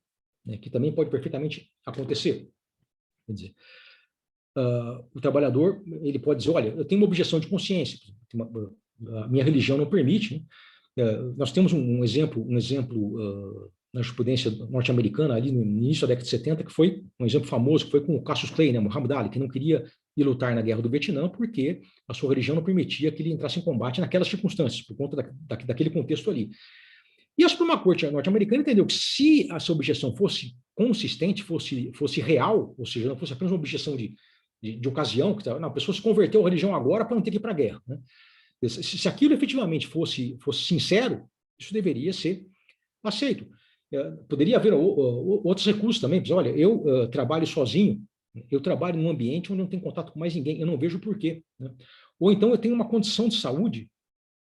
né, que também pode perfeitamente acontecer? Quer dizer, o trabalhador, ele pode dizer, olha, eu tenho uma objeção de consciência, a minha religião não permite, né? Nós temos um exemplo na jurisprudência norte-americana, ali no início da década de 70, que foi um exemplo famoso, que foi com o Cassius Clay, né, Muhammad Ali, que não queria ir lutar na guerra do Vietnã porque a sua religião não permitia que ele entrasse em combate naquelas circunstâncias, por conta daquele contexto ali. E a Suprema Corte norte-americana entendeu que se essa objeção fosse consistente, fosse real, ou seja, não fosse apenas uma objeção de ocasião, que não, a pessoa se converteu à religião agora para não ter que ir para a guerra, né? Se aquilo efetivamente fosse sincero, isso deveria ser aceito. Poderia haver outros recursos também. Olha, eu trabalho sozinho, eu trabalho num ambiente onde não tenho contato com mais ninguém, eu não vejo porquê, né? Ou então eu tenho uma condição de saúde,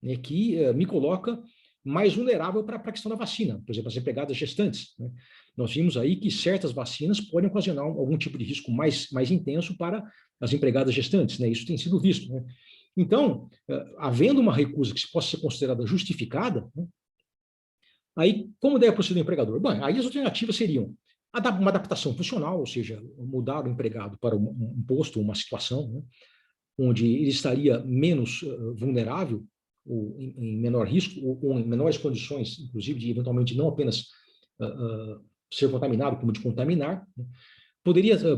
né, que me coloca mais vulnerável para a questão da vacina, por exemplo, as empregadas gestantes, né? Nós vimos aí que certas vacinas podem ocasionar algum tipo de risco mais intenso para as empregadas gestantes, né? Isso tem sido visto, né? Então, havendo uma recusa que possa ser considerada justificada, né, aí como deve proceder o empregador? Bom, aí as alternativas seriam uma adaptação funcional, ou seja, mudar o empregado para um posto, uma situação, né, onde ele estaria menos vulnerável, ou em menor risco, ou em menores condições, inclusive, de eventualmente não apenas ser contaminado, como de contaminar, né?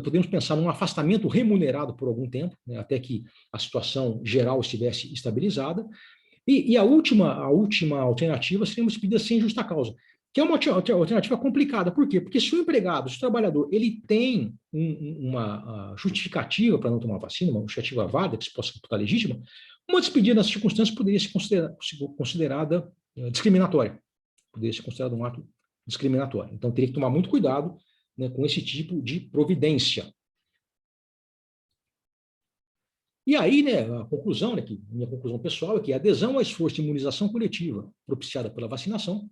Podemos pensar num afastamento remunerado por algum tempo, né, até que a situação geral estivesse estabilizada. E a última alternativa seria uma despedida sem justa causa, que é uma alternativa complicada. Por quê? Porque se o empregado, se o trabalhador, ele tem uma justificativa para não tomar vacina, uma justificativa válida, que se possa reputar legítima, uma despedida nessas circunstâncias poderia ser considerada discriminatória, poderia ser considerado um ato discriminatório. Então, teria que tomar muito cuidado, né, com esse tipo de providência. E aí, né, a conclusão, né, minha conclusão pessoal é que a adesão ao esforço de imunização coletiva propiciada pela vacinação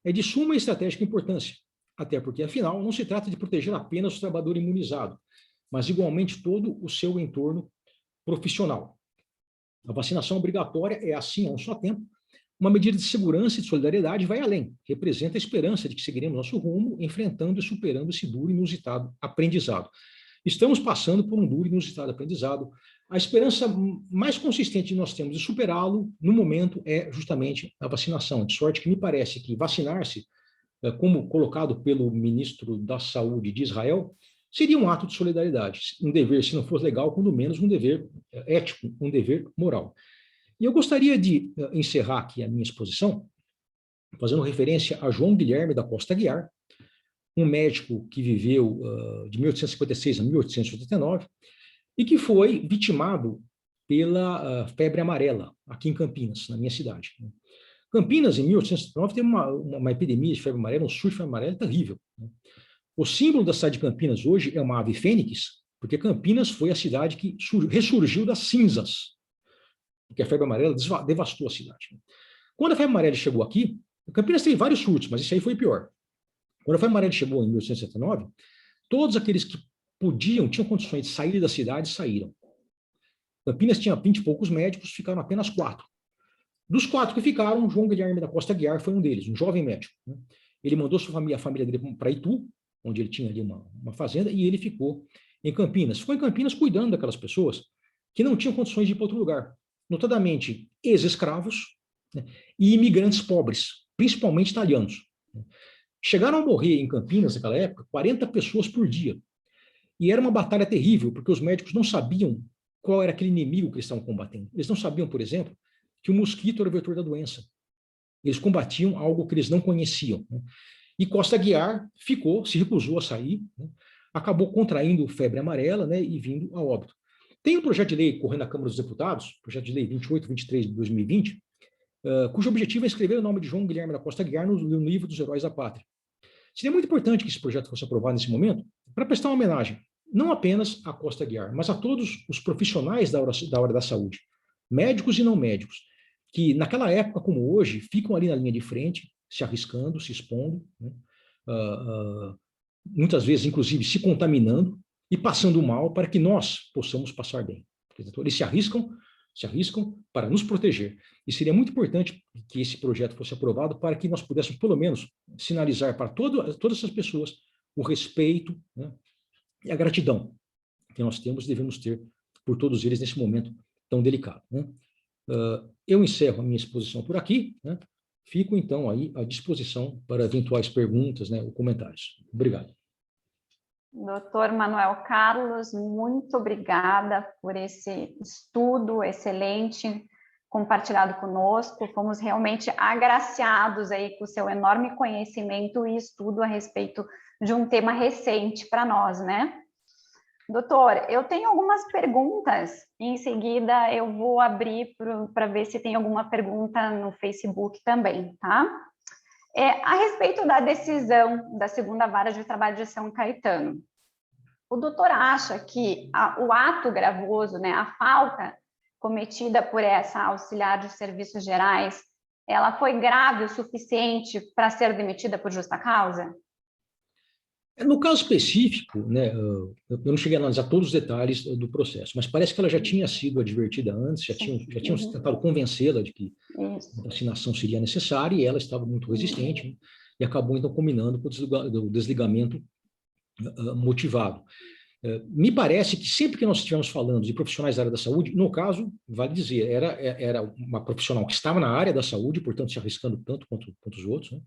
é de suma e estratégica importância, até porque, afinal, não se trata de proteger apenas o trabalhador imunizado, mas igualmente todo o seu entorno profissional. A vacinação obrigatória é, assim, a um só tempo, uma medida de segurança e de solidariedade, vai além, representa a esperança de que seguiremos nosso rumo, enfrentando e superando esse duro e inusitado aprendizado. Estamos passando por um duro e inusitado aprendizado. A esperança mais consistente que nós temos de superá-lo, no momento, é justamente a vacinação, de sorte que me parece que vacinar-se, como colocado pelo ministro da Saúde de Israel, seria um ato de solidariedade, um dever, se não for legal, quando menos um dever ético, um dever moral. E eu gostaria de encerrar aqui a minha exposição fazendo referência a João Guilherme da Costa Aguiar, um médico que viveu de 1856 a 1889 e que foi vitimado pela febre amarela aqui em Campinas, na minha cidade. Campinas, em 1809, teve uma epidemia de febre amarela, um surto de febre amarela terrível. O símbolo da cidade de Campinas hoje é uma ave fênix, porque Campinas foi a cidade que ressurgiu das cinzas, porque a febre amarela devastou a cidade. Quando a febre amarela chegou aqui, Campinas teve vários surtos, mas esse aí foi pior. Quando a febre amarela chegou em 1879, todos aqueles que tinham condições de sair da cidade, saíram. Campinas tinha 20 e poucos médicos, ficaram apenas 4. Dos 4 que ficaram, João Guilherme da Costa Aguiar foi um deles, um jovem médico. Ele mandou a família dele para Itu, onde ele tinha ali uma fazenda, e ele ficou em Campinas. Ficou em Campinas cuidando daquelas pessoas que não tinham condições de ir para outro lugar, notadamente ex-escravos, né, e imigrantes pobres, principalmente italianos. Chegaram a morrer em Campinas, naquela época, 40 pessoas por dia. E era uma batalha terrível, porque os médicos não sabiam qual era aquele inimigo que eles estavam combatendo. Eles não sabiam, por exemplo, que o mosquito era o vetor da doença. Eles combatiam algo que eles não conheciam, né? E Costa Aguiar se recusou a sair, né? Acabou contraindo febre amarela, né, e vindo a óbito. Tem um projeto de lei correndo na Câmara dos Deputados, projeto de lei 2823 de 2020, cujo objetivo é escrever o nome de João Guilherme da Costa Aguiar no livro dos heróis da pátria. Seria muito importante que esse projeto fosse aprovado nesse momento para prestar uma homenagem, não apenas a Costa Aguiar, mas a todos os profissionais da área da saúde, médicos e não médicos, que naquela época, como hoje, ficam ali na linha de frente, se arriscando, se expondo, né? Muitas vezes, inclusive, se contaminando e passando mal para que nós possamos passar bem. Eles se arriscam para nos proteger. E seria muito importante que esse projeto fosse aprovado para que nós pudéssemos, pelo menos, sinalizar para todas essas pessoas o respeito, né, e a gratidão que nós devemos ter por todos eles nesse momento tão delicado, né? Eu encerro a minha exposição por aqui, né? Fico, então, aí à disposição para eventuais perguntas, né, ou comentários. Obrigado. Doutor Manuel Carlos, muito obrigada por esse estudo excelente compartilhado conosco. Fomos realmente agraciados aí com o seu enorme conhecimento e estudo a respeito de um tema recente para nós, né? Doutor, eu tenho algumas perguntas, e em seguida eu vou abrir para ver se tem alguma pergunta no Facebook também, tá? A respeito da decisão da segunda vara de trabalho de São Caetano, o doutor acha que o ato gravoso, né, a falta cometida por essa auxiliar de serviços gerais, ela foi grave o suficiente para ser demitida por justa causa? No caso específico, né, eu não cheguei a analisar todos os detalhes do processo, mas parece que ela já tinha sido advertida antes, já tinham tentado convencê-la de que a vacinação seria necessária e ela estava muito resistente, né, e acabou, então, combinando com o desligamento motivado. Me parece que sempre que nós estivermos falando de profissionais da área da saúde, no caso, vale dizer, era uma profissional que estava na área da saúde, portanto, se arriscando tanto quanto os outros, né,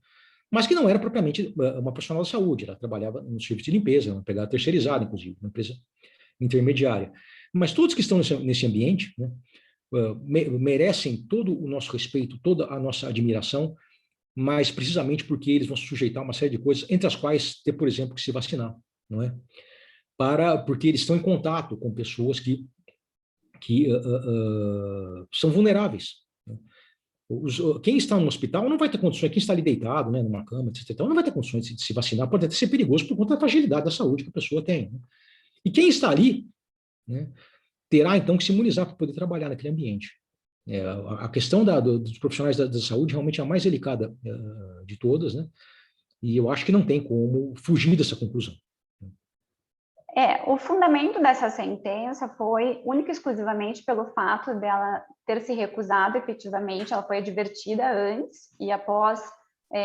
mas que não era propriamente uma profissional da saúde, ela trabalhava no serviço de limpeza, uma pegada terceirizada, inclusive, uma empresa intermediária. Mas todos que estão nesse ambiente, né, merecem todo o nosso respeito, toda a nossa admiração, mas precisamente porque eles vão se sujeitar a uma série de coisas, entre as quais ter, por exemplo, que se vacinar, não é? Porque eles estão em contato com pessoas que são vulneráveis. Quem está no hospital não vai ter condições, quem está ali deitado, né, numa cama, etc., então não vai ter condições de se vacinar, pode até ser perigoso por conta da fragilidade da saúde que a pessoa tem, né? E quem está ali, né, terá então que se imunizar para poder trabalhar naquele ambiente. A questão dos profissionais da saúde realmente é a mais delicada de todas, né? E eu acho que não tem como fugir dessa conclusão. O fundamento dessa sentença foi única e exclusivamente pelo fato dela ter se recusado efetivamente, ela foi advertida antes e após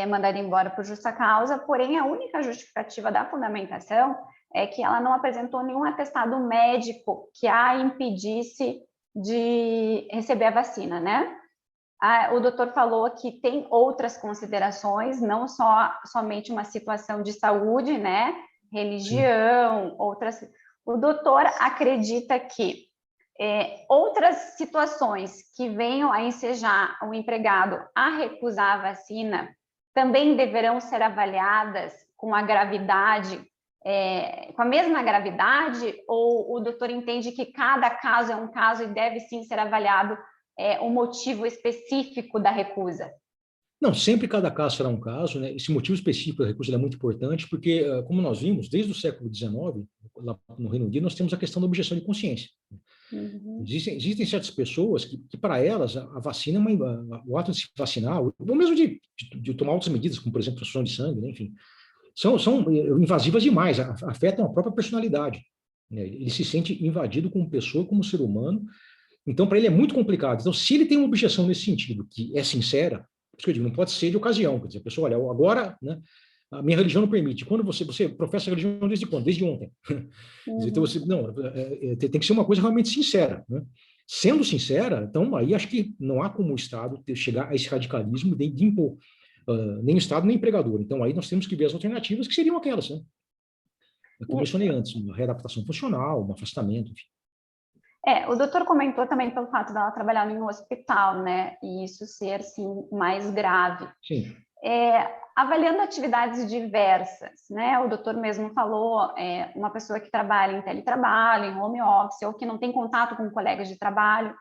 mandada embora por justa causa, porém a única justificativa da fundamentação é que ela não apresentou nenhum atestado médico que a impedisse de receber a vacina, né? O doutor falou que tem outras considerações, não somente uma situação de saúde, né? Religião, outras. O doutor acredita que outras situações que venham a ensejar o empregado a recusar a vacina também deverão ser avaliadas com a gravidade, com a mesma gravidade, ou o doutor entende que cada caso é um caso e deve sim ser avaliado o motivo específico da recusa? Não, sempre cada caso será um caso, né? Esse motivo específico da recusa é muito importante, porque, como nós vimos, desde o século XIX, lá no Reino Unido, nós temos a questão da objeção de consciência. Uhum. Existem certas pessoas que para elas, a vacina, o ato de se vacinar, ou mesmo de tomar outras medidas, como, por exemplo, transfusão de sangue, né? Enfim, são invasivas demais, afetam a própria personalidade, né? Ele se sente invadido como pessoa, como ser humano, então para ele é muito complicado. Então, se ele tem uma objeção nesse sentido, que é sincera, isso que eu digo, não pode ser de ocasião, quer dizer, a pessoa, olha, agora, né, a minha religião não permite. Quando você professa a religião desde quando? Desde ontem. Uhum. Então, tem que ser uma coisa realmente sincera, né? Sendo sincera, então, aí acho que não há como o Estado chegar a esse radicalismo de impor, nem o Estado, nem o empregador. Então, aí nós temos que ver as alternativas, que seriam aquelas, né? Como eu mencionei antes, uma readaptação funcional, um afastamento, enfim. O doutor comentou também pelo fato dela trabalhar em um hospital, né? E isso ser, sim, mais grave. Sim. Avaliando atividades diversas, né? O doutor mesmo falou, uma pessoa que trabalha em teletrabalho, em home office, ou que não tem contato com colegas de trabalho.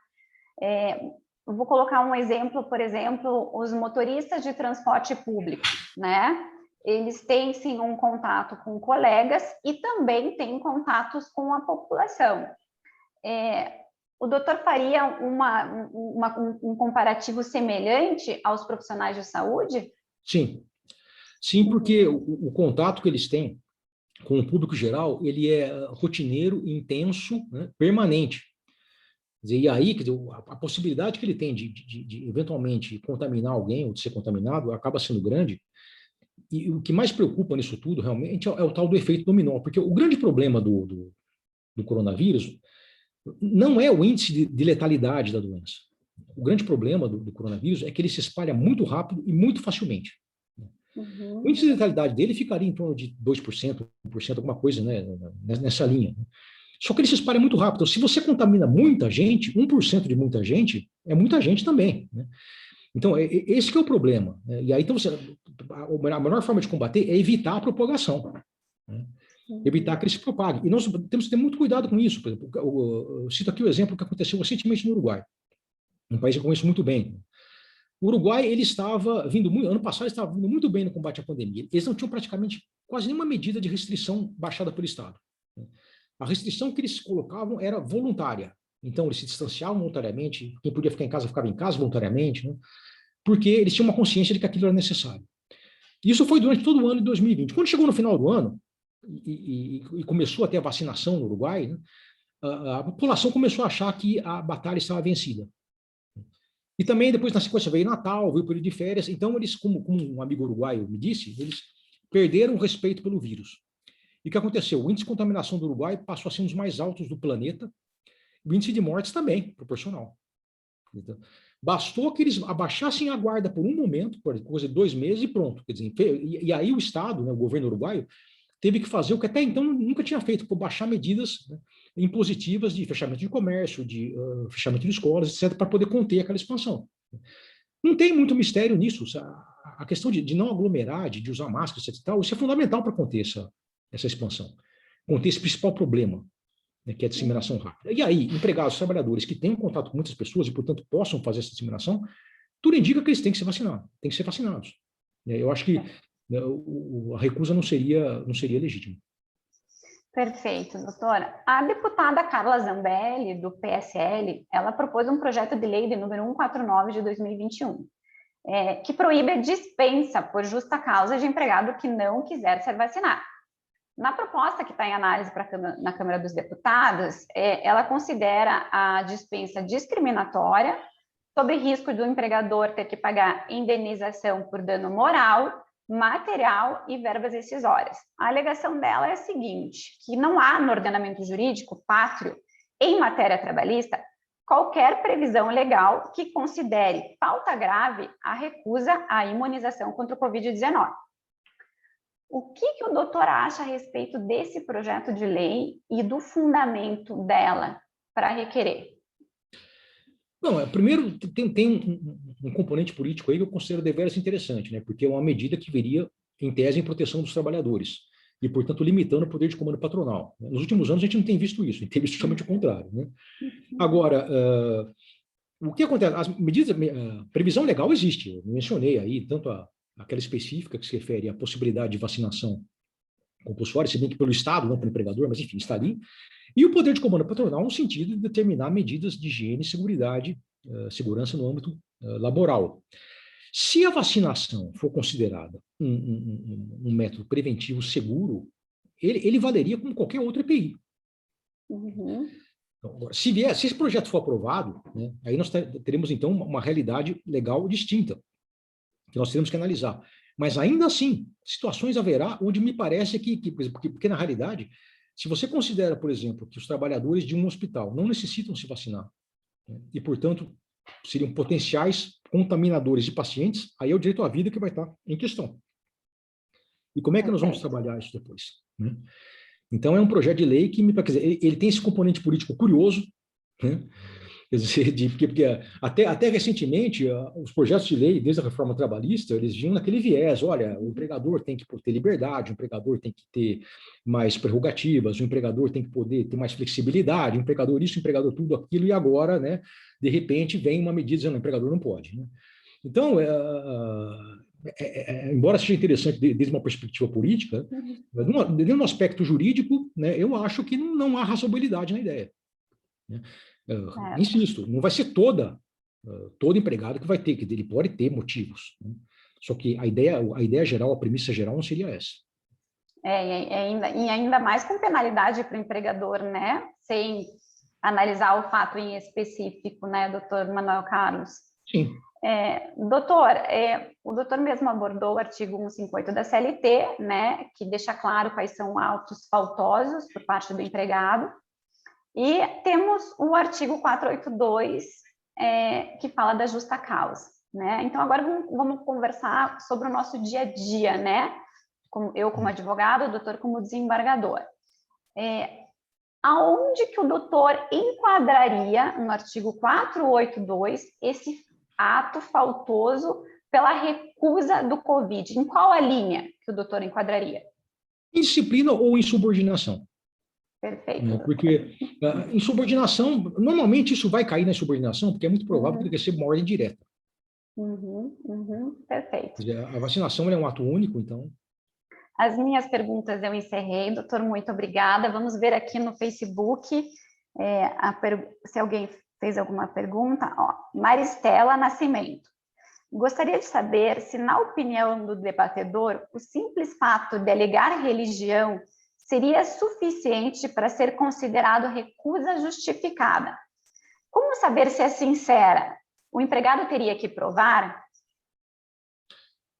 Eu vou colocar um exemplo, por exemplo, os motoristas de transporte público, né? Eles têm, sim, um contato com colegas e também têm contatos com a população. O doutor faria um comparativo semelhante aos profissionais de saúde? Sim. Sim, porque o contato que eles têm com o público geral, ele é rotineiro, intenso, né, permanente. Quer dizer, e aí, quer dizer, a possibilidade que ele tem de eventualmente contaminar alguém ou de ser contaminado acaba sendo grande. E o que mais preocupa nisso tudo, realmente, é o tal do efeito dominó, porque o grande problema do coronavírus não é o índice de letalidade da doença. O grande problema do coronavírus é que ele se espalha muito rápido e muito facilmente. O índice de letalidade dele ficaria em torno de 2%, 1%, alguma coisa, né, nessa linha. Só que ele se espalha muito rápido. Se você contamina muita gente, 1% de muita gente é muita gente também, né? Então, esse que é o problema, né? E aí, então, a melhor forma de combater é evitar a propagação, né? Evitar que ele se propague. E nós temos que ter muito cuidado com isso. Por exemplo, eu cito aqui o exemplo que aconteceu recentemente no Uruguai, um país que eu conheço muito bem. O Uruguai, ele estava vindo muito, ano passado, estava vindo muito bem no combate à pandemia. Eles não tinham praticamente quase nenhuma medida de restrição baixada pelo Estado. A restrição que eles colocavam era voluntária. Então, eles se distanciavam voluntariamente, quem podia ficar em casa, ficava em casa voluntariamente, né? Porque eles tinham uma consciência de que aquilo era necessário. Isso foi durante todo o ano de 2020. Quando chegou no final do ano, e começou a ter a vacinação no Uruguai, né, a população começou a achar que a batalha estava vencida. E também, depois, na sequência, veio Natal, veio o período de férias. Então, eles, como um amigo uruguaio me disse, eles perderam o respeito pelo vírus. E o que aconteceu? O índice de contaminação do Uruguai passou a ser um dos mais altos do planeta. O índice de mortes também, proporcional. Então, bastou que eles abaixassem a guarda por um momento, por coisa de 2 meses, e pronto. Quer dizer, e aí o Estado, né, o governo uruguaio, teve que fazer o que até então nunca tinha feito, por baixar medidas, né, impositivas de fechamento de comércio, de fechamento de escolas, etc., para poder conter aquela expansão. Não tem muito mistério nisso. A questão de não aglomerar, de usar máscara, etc., isso é fundamental para conter essa expansão, conter esse principal problema, né, que é a disseminação rápida. E aí, empregados, trabalhadores que tenham contato com muitas pessoas e, portanto, possam fazer essa disseminação, tudo indica que eles têm que ser vacinados, têm que ser vacinados. Eu acho que a recusa não seria legítima. Perfeito, doutora. A deputada Carla Zambelli, do PSL, ela propôs um projeto de lei de número 149 de 2021, que proíbe a dispensa por justa causa de empregado que não quiser ser vacinado. Na proposta que está em análise na Câmara dos Deputados, ela considera a dispensa discriminatória, sob risco do empregador ter que pagar indenização por dano moral, material e verbas rescisórias. A alegação dela é a seguinte, que não há no ordenamento jurídico pátrio, em matéria trabalhista, qualquer previsão legal que considere falta grave a recusa à imunização contra o Covid-19. O que o doutor acha a respeito desse projeto de lei e do fundamento dela para requerer? Não, primeiro tem um componente político aí que eu considero deveras interessante, né? Porque é uma medida que viria, em tese, em proteção dos trabalhadores e, portanto, limitando o poder de comando patronal. Nos últimos anos, a gente não tem visto isso, a gente tem visto justamente o contrário, né? Agora, o que acontece? As medidas, previsão legal existe, eu mencionei aí, tanto aquela específica que se refere à possibilidade de vacinação compulsória, se bem que pelo Estado, não pelo empregador, mas enfim, está ali. E o poder de comando patronal no sentido de determinar medidas de higiene e segurança no âmbito laboral. Se a vacinação for considerada um método preventivo seguro, ele valeria como qualquer outro EPI. Uhum. Então, se esse projeto for aprovado, né, aí nós teremos, então, uma realidade legal distinta, que nós teremos que analisar. Mas, ainda assim, situações haverá onde me parece porque na realidade, se você considera, por exemplo, que os trabalhadores de um hospital não necessitam se vacinar, né, e, portanto, seriam potenciais contaminadores de pacientes, aí é o direito à vida que vai estar em questão. E como é que nós vamos trabalhar isso depois, né? Então, é um projeto de lei que, quer dizer, ele tem esse componente político curioso, né? Quer dizer, porque até recentemente, os projetos de lei, desde a reforma trabalhista, eles vinham naquele viés, olha, o empregador tem que ter liberdade, o empregador tem que ter mais prerrogativas, o empregador tem que poder ter mais flexibilidade, o empregador isso, o empregador tudo aquilo, e agora, né, de repente, vem uma medida dizendo que o empregador não pode. Né? Então, embora seja interessante desde uma perspectiva política, dentro do aspecto jurídico, né, eu acho que não há razoabilidade na ideia. Né? Insisto, não vai ser todo empregado que vai ter, que ele pode ter motivos. Né? Só que a ideia geral, a premissa geral não seria essa. E ainda mais com penalidade para o empregador, né? Sem analisar o fato em específico, né, doutor Manuel Carlos? Sim. Doutor, o doutor mesmo abordou o artigo 158 da CLT, né, que deixa claro quais são atos faltosos por parte do empregado. E temos o artigo 482, que fala da justa causa, né? Então, agora vamos conversar sobre o nosso dia a dia, né? Eu como advogado, o doutor como desembargador. Aonde que o doutor enquadraria, no artigo 482, esse ato faltoso pela recusa do Covid? Em qual a linha que o doutor enquadraria? Indisciplina ou insubordinação. Perfeito. Porque insubordinação, normalmente isso vai cair na insubordinação, porque é muito provável que ele receba uma ordem direta. Perfeito. Quer dizer, a vacinação é um ato único, então... As minhas perguntas eu encerrei, doutor, muito obrigada. Vamos ver aqui no Facebook se alguém fez alguma pergunta. Maristela Nascimento. Gostaria de saber se, na opinião do debatedor, o simples fato de alegar religião seria suficiente para ser considerado recusa justificada. Como saber se é sincera? O empregado teria que provar?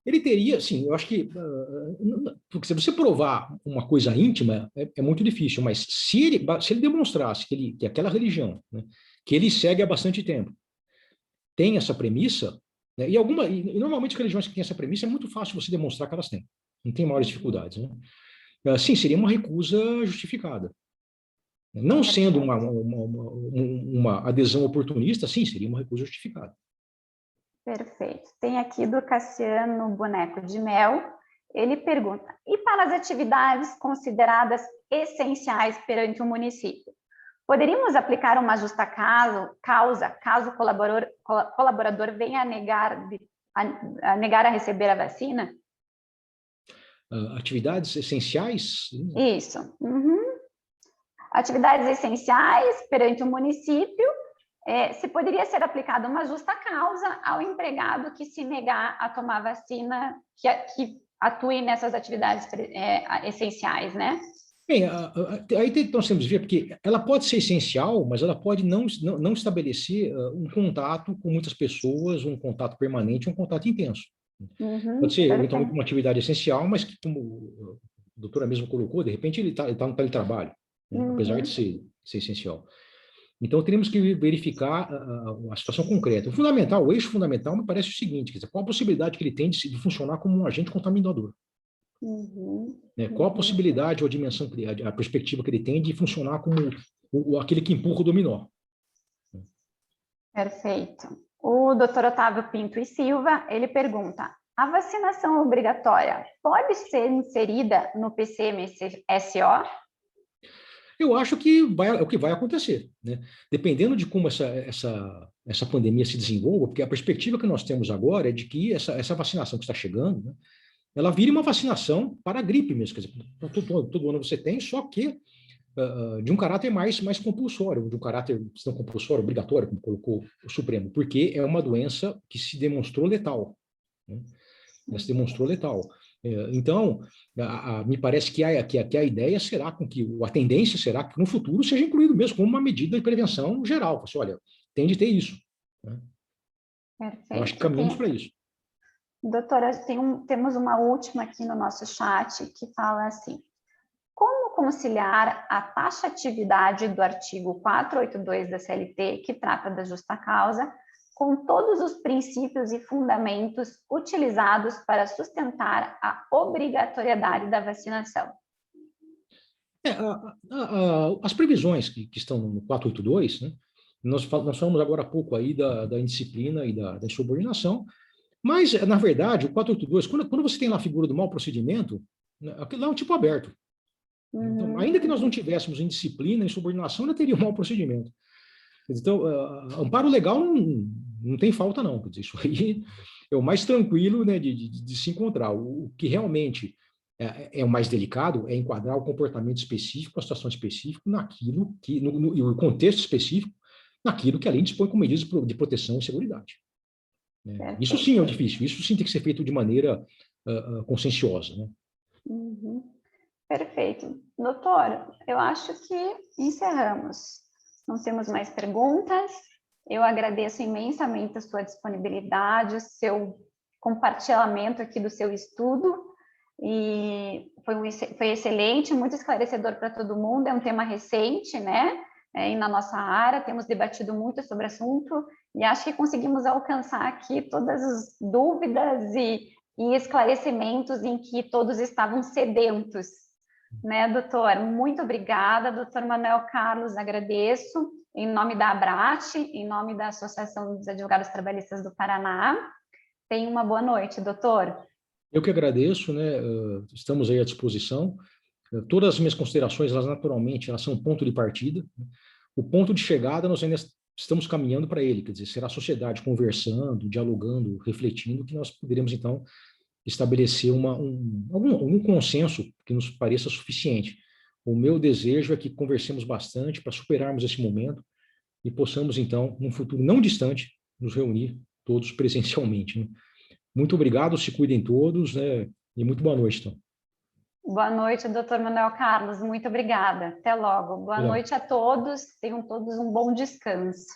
Ele teria, sim, eu acho que... Porque se você provar uma coisa íntima, é muito difícil, mas se ele demonstrasse que aquela religião, né, que ele segue há bastante tempo, tem essa premissa, né, e normalmente as religiões que têm essa premissa é muito fácil você demonstrar que elas têm, não tem maiores dificuldades. Né? Sim, seria uma recusa justificada. Não sendo uma adesão oportunista, sim, seria uma recusa justificada. Perfeito. Tem aqui do Cassiano Boneco de Mel, ele pergunta, e para as atividades consideradas essenciais perante o município? Poderíamos aplicar uma justa causa caso o colaborador venha a negar a receber a vacina? Atividades essenciais? Isso. Atividades essenciais perante o município, se poderia ser aplicada uma justa causa ao empregado que se negar a tomar vacina, que atue nessas atividades essenciais, né? Bem, aí nós temos que ver, porque ela pode ser essencial, mas ela pode não estabelecer um contato com muitas pessoas, um contato permanente, um contato intenso. Pode ser, eventualmente, uma atividade essencial, mas que, como a doutora mesmo colocou, de repente ele está no teletrabalho, né? Apesar de ser essencial. Então, teríamos que verificar a situação concreta. O eixo fundamental me parece o seguinte, quer dizer, qual a possibilidade que ele tem de funcionar como um agente contaminador? Né? Qual a possibilidade ou a dimensão, a perspectiva que ele tem de funcionar como aquele que empurra o dominó? Perfeito. O doutor Otávio Pinto e Silva, ele pergunta, a vacinação obrigatória pode ser inserida no PCMSO? Eu acho que é o que vai acontecer, né? Dependendo de como essa pandemia se desenvolva, porque a perspectiva que nós temos agora é de que essa vacinação que está chegando, né, ela vire uma vacinação para a gripe mesmo, quer dizer, todo ano você tem, só que de um caráter mais compulsório, de um caráter não compulsório, obrigatório, como colocou o Supremo, porque é uma doença que se demonstrou letal, né? Ela se demonstrou letal. Então, me parece que a ideia será a tendência será que no futuro seja incluído mesmo como uma medida de prevenção geral. Assim, olha, tem de ter isso. Né? Perfeito. Eu acho que caminhamos para isso. Doutora, temos uma última aqui no nosso chat que fala assim, como conciliar a taxatividade do artigo 482 da CLT, que trata da justa causa, com todos os princípios e fundamentos utilizados para sustentar a obrigatoriedade da vacinação? As previsões que estão no 482, né, Nós falamos agora há pouco aí da indisciplina e da insubordinação, mas, na verdade, o 482, quando você tem lá a figura do mau procedimento, né, aquilo lá é um tipo aberto. Então, ainda que nós não tivéssemos indisciplina, insubordinação, ainda teria um mau procedimento. Então, amparo legal não tem falta, não. Quer dizer, isso aí é o mais tranquilo, né, de se encontrar. O que realmente é o mais delicado é enquadrar o comportamento específico, a situação específica, naquilo que, e o contexto específico, naquilo que a lei dispõe como medidas de proteção e segurança. Né? Isso sim é o difícil, isso sim tem que ser feito de maneira conscienciosa. Né? Uhum. Perfeito. Doutor, eu acho que encerramos. Não temos mais perguntas. Eu agradeço imensamente a sua disponibilidade, o seu compartilhamento aqui do seu estudo, e foi excelente, muito esclarecedor para todo mundo. É um tema recente, né? E na nossa área, temos debatido muito sobre o assunto, e acho que conseguimos alcançar aqui todas as dúvidas e esclarecimentos em que todos estavam sedentos. Né, doutor? Muito obrigada, doutor Manuel Carlos, agradeço, em nome da ABRAT, em nome da Associação dos Advogados Trabalhistas do Paraná. Tenha uma boa noite, doutor. Eu que agradeço, né? Estamos aí à disposição. Todas as minhas considerações, elas naturalmente, elas são um ponto de partida. O ponto de chegada, nós ainda estamos caminhando para ele, quer dizer, será a sociedade conversando, dialogando, refletindo, que nós poderemos, então, estabelecer algum consenso que nos pareça suficiente. O meu desejo é que conversemos bastante para superarmos esse momento e possamos, então, num futuro não distante, nos reunir todos presencialmente. Né? Muito obrigado, se cuidem todos, né? E muito boa noite, então. Boa noite, doutor Manuel Carlos, muito obrigada. Até logo. Boa noite a todos, tenham todos um bom descanso.